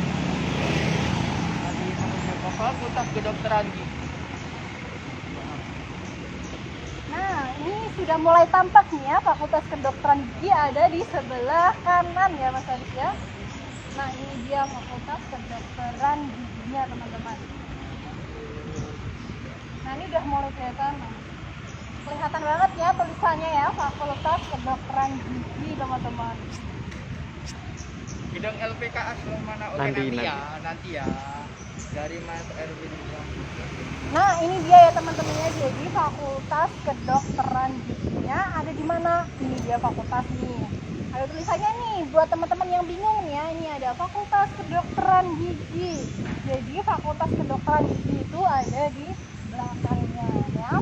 Lagi menuju ke Fakultas Kedokteran Gigi. Nah ini sudah mulai tampak nih ya, Fakultas Kedokteran Gigi ada di sebelah kanan ya Mas Adit ya. Nah ini dia Fakultas Kedokteran Giginya teman-teman. Nah ini udah mulai kelihatan. Kelihatan banget ya tulisannya ya, Fakultas Kedokteran Gigi teman-teman. Gedung LPKA sebelah mana? Oke, Nanti. nanti ya. Dari Mas Erwin. Nah ini dia ya teman-teman ya, jadi Fakultas Kedokteran Giginya ada di mana? Ini dia fakultas nih. Ada tulisannya nih buat teman-teman yang bingung nih ya, ini ada Fakultas Kedokteran Gigi. Jadi Fakultas Kedokteran Gigi itu ada di belakangnya ya.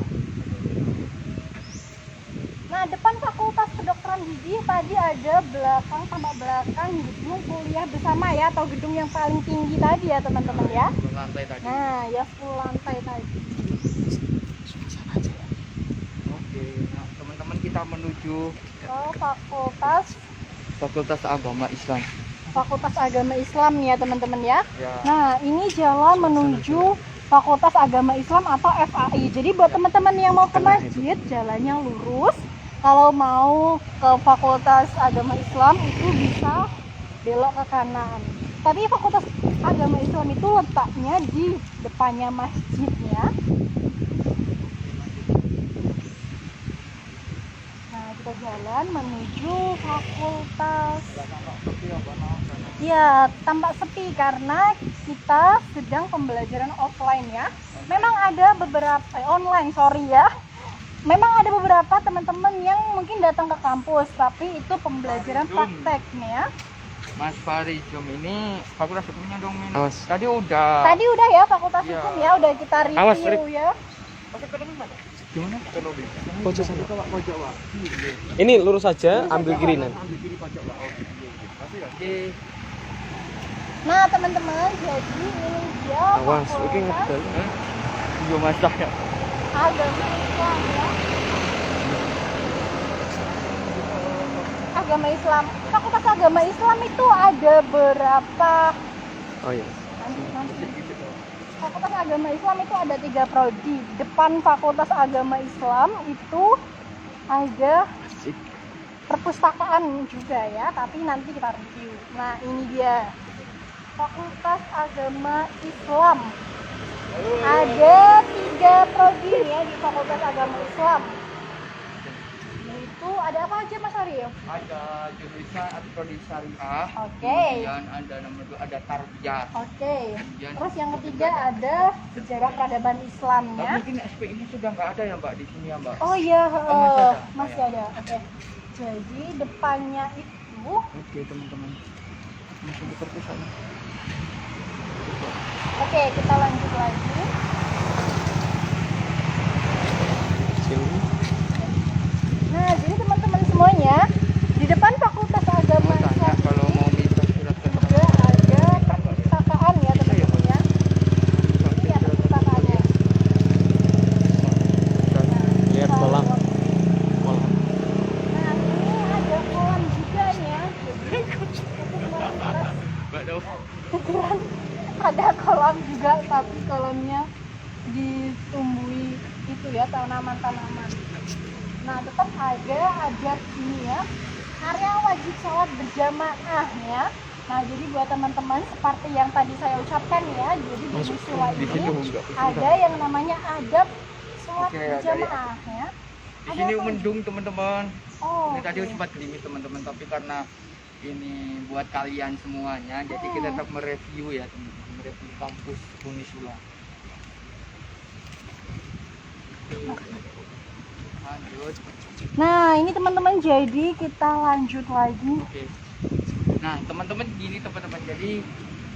Nah depan Fakultas Kedokteran kedokteran gigi tadi ada belakang tambah belakang gedung kuliah bersama ya, atau gedung yang paling tinggi tadi ya teman-teman ya. Lantai tadi. Nah ya 10 lantai tadi. Oke, nah teman-teman kita menuju Oh, Fakultas Agama Islam. Fakultas Agama Islam ya teman-teman ya. Ya. Nah ini jalan menuju Fakultas Agama Islam atau FAI. Jadi buat teman-teman yang mau ke masjid jalannya lurus. Kalau mau ke Fakultas Agama Islam itu bisa belok ke kanan. Tapi Fakultas Agama Islam itu letaknya di depannya masjidnya. Nah kita jalan menuju fakultas. Ya tampak sepi karena kita sedang pembelajaran offline ya. Memang ada beberapa online, sorry ya. Memang ada beberapa teman-teman yang mungkin datang ke kampus, tapi itu pembelajaran prakteknya ya. Mas Fari Zoom ini fakultas hukumnya dong Min. Tadi udah. Tadi udah ya fakultas Ya. hukum ya, udah kita Awas, review ya. Gimana? Pojok sana. Ini lurus saja, ambil kiri nanti. Oke. Nah teman-teman, jadi ini dia Awas, oke fakultas ngedel. Iya masak ya. Agama Islam ya. Agama Islam, Fakultas Agama Islam itu ada berapa? Oh iya. Fakultas Agama Islam itu ada 3 prodi. Depan Fakultas Agama Islam itu ada perpustakaan juga ya, tapi nanti kita review. Nah ini dia Fakultas Agama Islam. Ada 3 prodi ya di Fakultas Agama Islam. Itu ada apa aja Mas Arif? Ada jurusan prodi syariah. Oke. Kemudian ada nomor 2 ada tarbiyah. Oke. Terus yang ketiga ada sejarah peradaban Islam Tapi ya. mungkin SP ini sudah nggak ada ya Mbak di sini ya Mbak. Oh iya, masih ada? masih ada. Oke. Jadi depannya itu Oke teman-teman. Masih di perpustakaan. oke, kita lanjut lagi. Sini. Nah, jadi teman-teman semuanya di depan Fakultas Agama Mau tanya Islam kalau mau minta surat juga ada perpustakaan ya teman-teman ya. Ini ada perpustakaannya. Lihat kolam. Kolam. Nah, ini ada kolam juga ya. Mbak Dau. Kebetulan ada kolam juga, tapi kolamnya ditumbuhi itu ya tanaman-tanaman. Nah tetap ada adat ini ya, area wajib sholat berjamaah ya. Nah jadi buat teman-teman seperti yang tadi saya ucapkan ya, jadi di Musula di ini sini enggak. ada yang namanya adab sholat Oke, ada berjamaah ya. Di Ada sini apa? mendung teman-teman. Oh, Ini tadi oke. sempat gerimis teman-teman, tapi karena ini buat kalian semuanya, jadi kita tetap mereview ya teman-teman, mereview kampus Unisula. Lanjut. Nah ini teman-teman, jadi kita lanjut lagi. Oke. Nah teman-teman gini teman-teman, jadi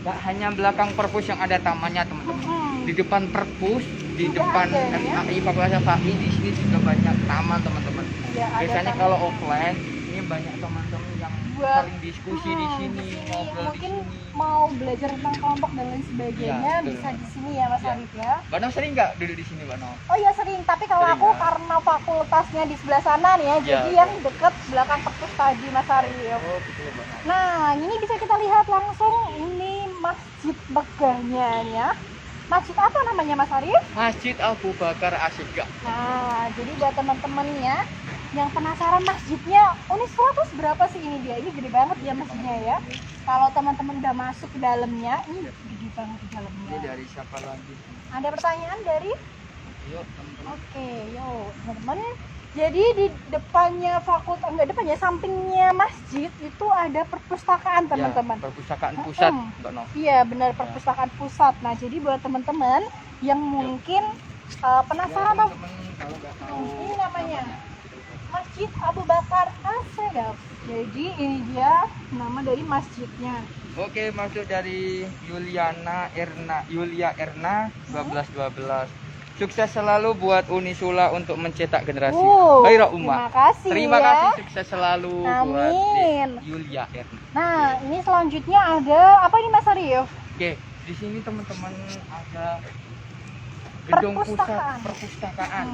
nggak hanya belakang perpus yang ada tamannya teman-teman. Di depan perpus, di Juga depan ada, ya? FAI Fakultas FAI, di sini juga banyak taman teman-teman. Ya, ada Biasanya taman. kalau offline ini banyak teman-teman yang Buat- saling diskusi di sini, ngobrol di mungkin sini. mau belajar tentang kelompok dan lain sebagainya Ya, betul. bisa di sini ya Mas Ya. Arif ya. Mbak Nov sering nggak duduk di sini Mbak Nov? Oh iya sering, tapi kalau Sering, aku ya? karena fakultasnya di sebelah sana nih ya, Ya, jadi oke. yang deket belakang perpus tadi Mas Arif. Oh gitu ya Mbak Nov. Nah ini bisa kita lihat langsung, ini masjid megahnya ya. Masjid apa namanya Mas Arif? Masjid Abu Bakar Asyiga. Nah jadi buat teman-temannya yang penasaran masjidnya Unisula tuh seberapa sih ini dia? Ini gede banget ya masjidnya ya. Kalau teman-teman udah masuk ke dalamnya, ini gede banget di Ini dalamnya. dari siapa lagi? Ada pertanyaan dari? Yuk teman-teman. Oke, yuk teman-teman. Jadi di depannya fakultas, enggak depannya, sampingnya masjid itu ada perpustakaan teman-teman. Ya, perpustakaan pusat Mbak Nov. Iya benar, perpustakaan pusat. Nah jadi buat teman-teman yang mungkin penasaran atau Teman-teman kalau nggak tahu ini namanya Masjid Abu Bakar As-Sayyaf. Jadi ini dia nama dari masjidnya. Oke, masuk dari Yulia Erna 1212. Sukses selalu buat Unisula untuk mencetak generasi Terima Umma. kasih. Terima ya. kasih, sukses selalu buat Amin. Yulia Erni. Nah, ini selanjutnya ada apa ini Mas Arif? Oke, di sini teman-teman ada gedung pusat perpustakaan. Perpustakaan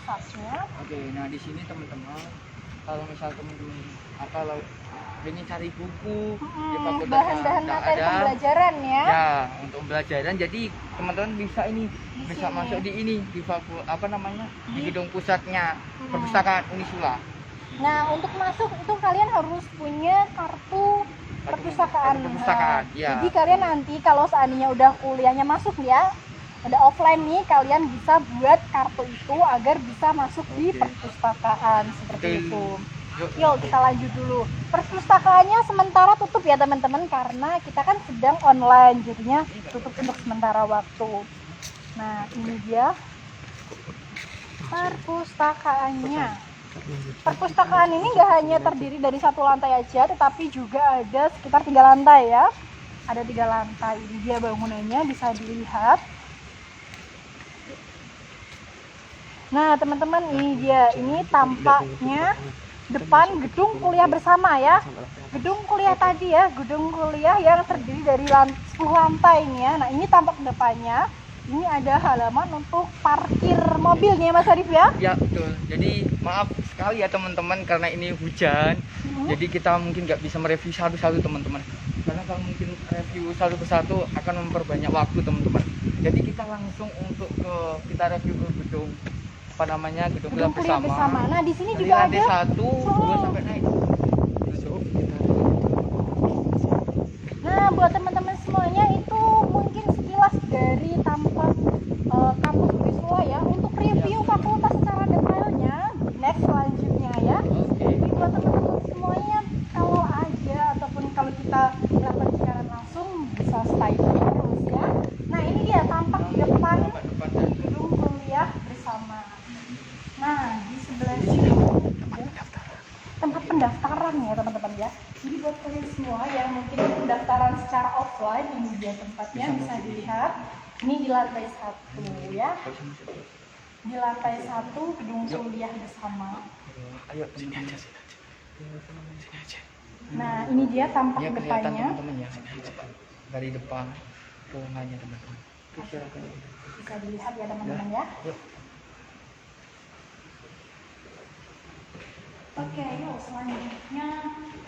pusatnya. Oke, nah di sini teman-teman kalau misal teman-teman kalau ingin cari buku di fakultas Bahan-bahan yang materi ada pembelajaran ya. ya untuk pembelajaran, jadi teman-teman bisa bisa sini. masuk di ini di di gedung pusatnya perpustakaan Unisula. Nah, untuk masuk itu kalian harus punya kartu perpustakaan. Perpustakaan, ya. Jadi kalian nanti kalau seandainya udah kuliahnya masuk ya, ada offline nih, kalian bisa buat kartu itu agar bisa masuk di perpustakaan seperti itu. Yuk kita lanjut dulu. Perpustakaannya sementara tutup ya teman-teman, karena kita kan sedang online, jadinya tutup untuk sementara waktu. Nah, ini dia perpustakaannya. Perpustakaan ini nggak hanya terdiri dari satu lantai aja, tetapi juga ada sekitar 3 lantai ya. Ada 3 lantai. Ini dia bangunannya, bisa dilihat. Nah teman-teman, ini dia. Ini tampaknya depan gedung kuliah bersama ya. Gedung kuliah tadi ya, gedung kuliah yang terdiri dari 10 lantai ini ya. Nah ini tampak depannya. Ini ada halaman untuk parkir mobilnya Mas Arif ya. Ya betul. Jadi maaf sekali ya teman-teman karena ini hujan. Jadi kita mungkin nggak bisa mereview satu-satu teman-teman. Karena kalau mungkin review satu persatu akan memperbanyak waktu teman-teman. Jadi kita langsung kita review ke gedung gedung kuliah bersama. Nah di sini dari juga lantai ada 1, 2 sampai naik. Nah buat teman-teman semuanya, itu mungkin sekilas dari tampak kampus Unisula ya. Untuk review fakultas secara detailnya next selanjutnya ya. Jadi buat teman-teman semuanya, kalau ada ataupun kalau kita melakukan siaran langsung bisa stay terus ya. Nah ini dia tampak di depan gedung kuliah bersama. Nah di sebelah sini tempat pendaftaran ya teman-teman ya. Jadi buat kalian semua yang mungkin pendaftaran secara offline, ini dia tempatnya, bisa dilihat. Ini di lantai 1 ya. Di lantai 1 gedung kuliah bersama. Ayo sini aja. Nah ini dia tampak Ya kelihatan depannya. teman-teman ya. Dari depan ruangannya teman-teman. Bisa dilihat ya teman-teman ya. Yuk. Oke, yuk selanjutnya.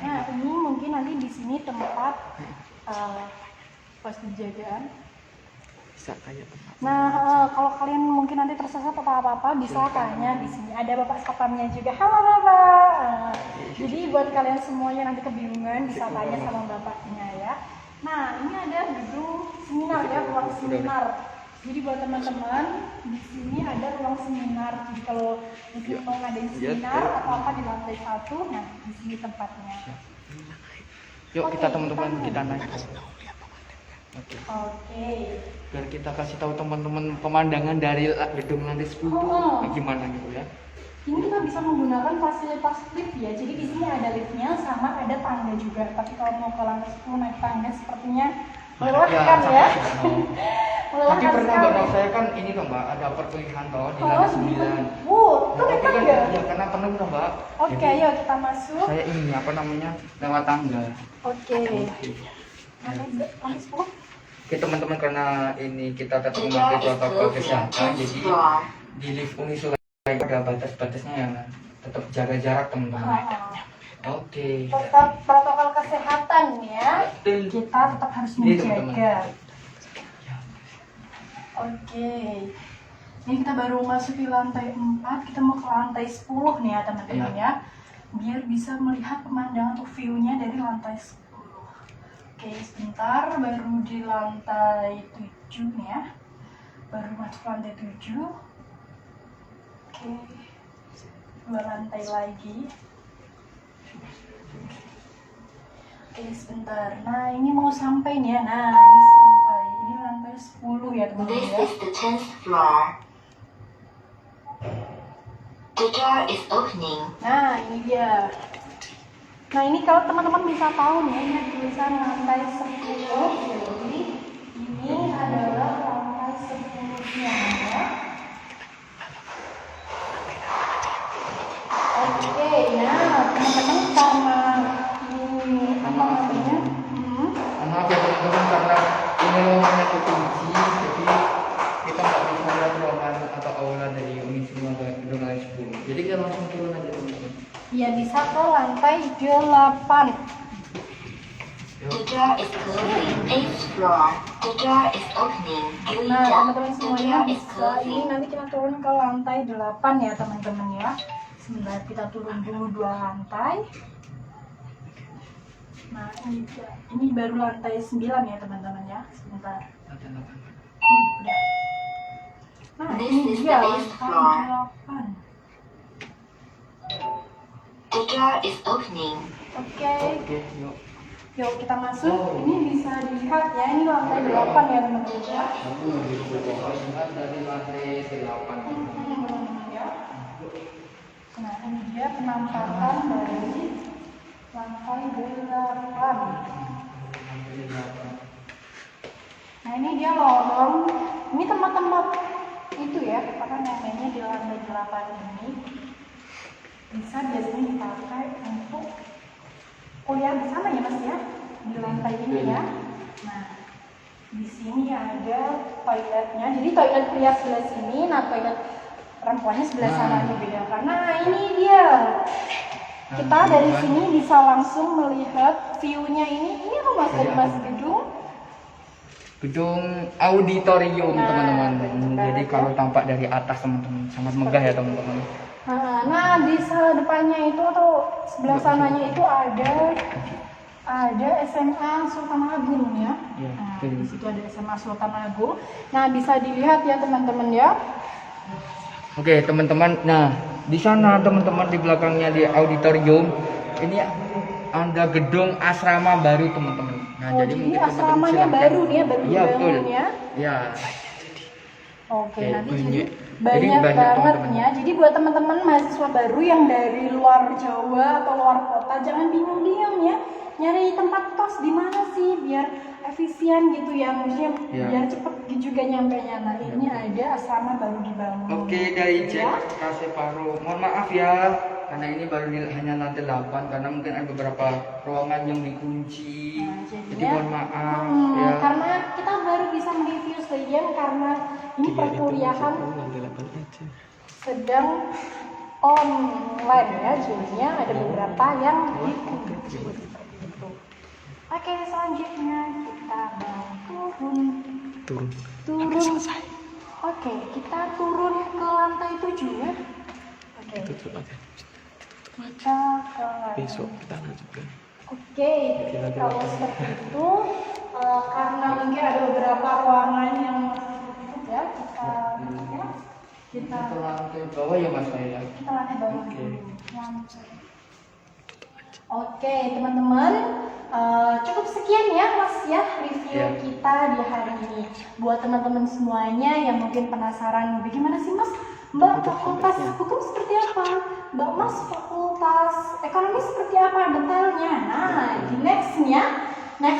Nah ini mungkin nanti di sini tempat pos penjagaan. Bisa kayak tempat. Nah kalau kalian mungkin nanti tersesat atau apa-apa, bisa tanya di sini. Ada bapak satpamnya juga. Halo bapak. Jadi buat kalian semuanya nanti kebingungan, bisa tanya sama bapaknya ya. Nah ini ada gedung seminar ya, ruang seminar. Jadi buat teman-teman, di sini ada ruang seminar. Jadi kalau mungkin mau ngadain seminar atau apa di lantai 1, nah di sini tempatnya. Yuk Oke, kita teman-teman kita kita naik. Oke. Biar kita kasih tahu teman-teman pemandangan dari gedung lantai 10 gimana gitu ya. Ini kita bisa menggunakan fasilitas lift ya. Jadi di sini ada liftnya sama ada tangga juga. Tapi kalau mau ke lantai 10 naik tangga sepertinya melelahkan ya. Tapi pernah mbak, saya kan ini toh mbak, ada perkuliahan toh di lantai 9. Itu naik Tapi kan tangga. ya karena pernah mbak. Oke, Jadi, ayo kita masuk. saya ini lewat tangga. Oke. Lantai 10. Oke teman-teman, karena ini kita tetap memakai protokol kesehatan, jadi di lift Unisula ada batas-batasnya yang tetap jaga jarak teman-teman. Oke. Tetap protokol kesehatan ya. Kita tetap harus Ini, teman-teman. menjaga. Oke. Ini kita baru masuk di lantai 4, kita mau ke lantai 10 nih ya teman-teman ya. Biar bisa melihat pemandangan atau view-nya dari lantai 10. Oke, sebentar, baru di lantai 7 nih ya. Baru masuk lantai 7. Oke. 2 lantai lagi. Oke, sebentar. Nah, ini mau sampai nih ya. Nah, ini sampai. Ini lantai 10 ya, teman-teman This ya. is the 10th floor. The door is opening. Nah, ini dia. Nah, ini kalau teman-teman bisa tahu nih, ini ada tulisan lantai 10. Jadi, ini adalah lantai 10-nya ya. karena ini apa namanya? Maaf ya teman-teman, karena ini ruangannya kekunci, jadi kita nggak bisa lihat ruangan atau aula dari unit semua gedung lantai 10. Jadi kita langsung turun aja teman-teman. Ya bisa ke lantai 8. The door is closing. 8th floor. The door is opening. Nah, Greetings. teman-teman The semuanya, door is setelah ini closing. nanti kita turun ke lantai 8 ya teman-teman ya. Sebentar kita turun dulu 2 lantai. Nah, ini baru lantai 9 ya teman-teman ya. Sebentar. Udah. Nah, This ini is dia the 8th lantai floor. 8. The door is opening. Oke, Oke, yuk. yuk kita masuk. Ini bisa dilihat ya, ini lantai 8 ya teman-teman ya. Aku mau di dari lantai 8. Ya. Nah, ini dia penampakan dari lantai 8. Nah, ini dia lorong. Ini tempat-tempat itu ya, apa namanya di lantai 8 ini bisa biasanya dipakai untuk kuliah bersama ya Mas ya, di lantai ini ya. Nah, di sini ada toiletnya. Jadi toilet pria sebelah sini, nah toilet perempuannya sebelah sana beda. Karena ini dia. Kita dari sini bisa langsung melihat view-nya ini. Ini apa Mas dari Mas Gedung auditorium Nah, teman-teman. benar. Jadi kalau tampak dari atas teman-teman sangat megah ya teman-teman. Nah, di depannya itu atau sebelah sananya itu ada SMA Sultan Agung ya. Iya, Nah, betul. di situ ada SMA Sultan Agung. Nah, bisa dilihat ya teman-teman ya. Oke teman-teman, nah di sana teman-teman di belakangnya di auditorium ini ada gedung asrama baru teman-teman. Nah Oh, jadi mungkin teman-teman asramanya silakan. baru nih ya, baru Iya betul. dibangun ya. Iya. Oke, Oke, nanti banyak. jadi Jadi banyak banyak banget teman-teman. ya. Jadi buat teman-teman mahasiswa baru yang dari luar Jawa atau luar kota, jangan bingung-bingung ya. Nyari tempat kos di mana sih biar efisien gitu ya, maksudnya Ya. biar cepet juga nyampe-nya. Nah, ini ada asrama baru dibangun. Oke dari ya. Cek Separuh, mohon maaf ya karena ini baru hanya lantai 8 karena mungkin ada beberapa ruangan yang dikunci. Nah, Jadi jadinya, mohon maaf ya. karena kita baru bisa mereview sebagian karena ini perkuliahan lantai 8 aja. sedang online ya, jadinya ada beberapa yang dikunci seperti itu. Oke, selanjutnya kita mau turun. Oke, kita turun ke lantai 7 ya. Oke, Tutup aja. kita ke lantai. Besok kita lanjutkan. Oke, kalau seperti itu karena mungkin ada beberapa ruangan yang ya kita Ke lantai bawah ya mas saya. kita lantai bawah Oke. dulu. Oke, teman-teman, cukup sekian ya Mas ya review Ya. kita di hari ini. Buat teman-teman semuanya yang mungkin penasaran bagaimana sih Mas, Mbak fakultas hukum seperti apa? Mbak Mas fakultas ekonomi seperti apa detailnya? Nah, di next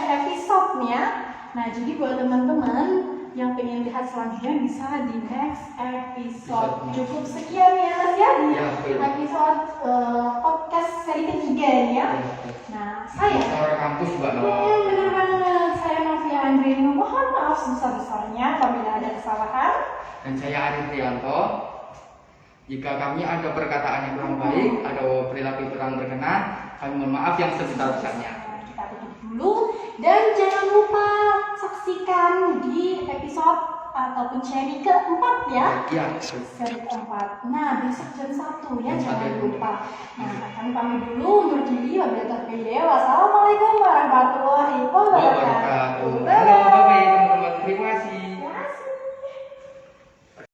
episode-nya. Nah, jadi buat teman-teman yang pengen lihat selanjutnya bisa di next episode. Cukup sekian ya Mas ya di Ya, betul. episode podcast seri ketiga ya. Nah, saya Suara kampus mbak Noah. bener banget. Saya Novia Andrini. Mohon maaf sebesar-besarnya apabila ada kesalahan. Dan saya Arif Prianto. Jika kami ada perkataan yang kurang baik, ada perilaku kurang berkenan, kami mohon maaf yang sebesar-besarnya. Nah, kita tutup dulu dan jangan lupa saksikan di episode ataupun seri keempat ya. Iya. Seri keempat. Nah, besok jam 1 ya, Jam jangan 1. lupa. Nah, kami pamit dulu undur diri. Wabillahi taufiq. Wassalamualaikum warahmatullahi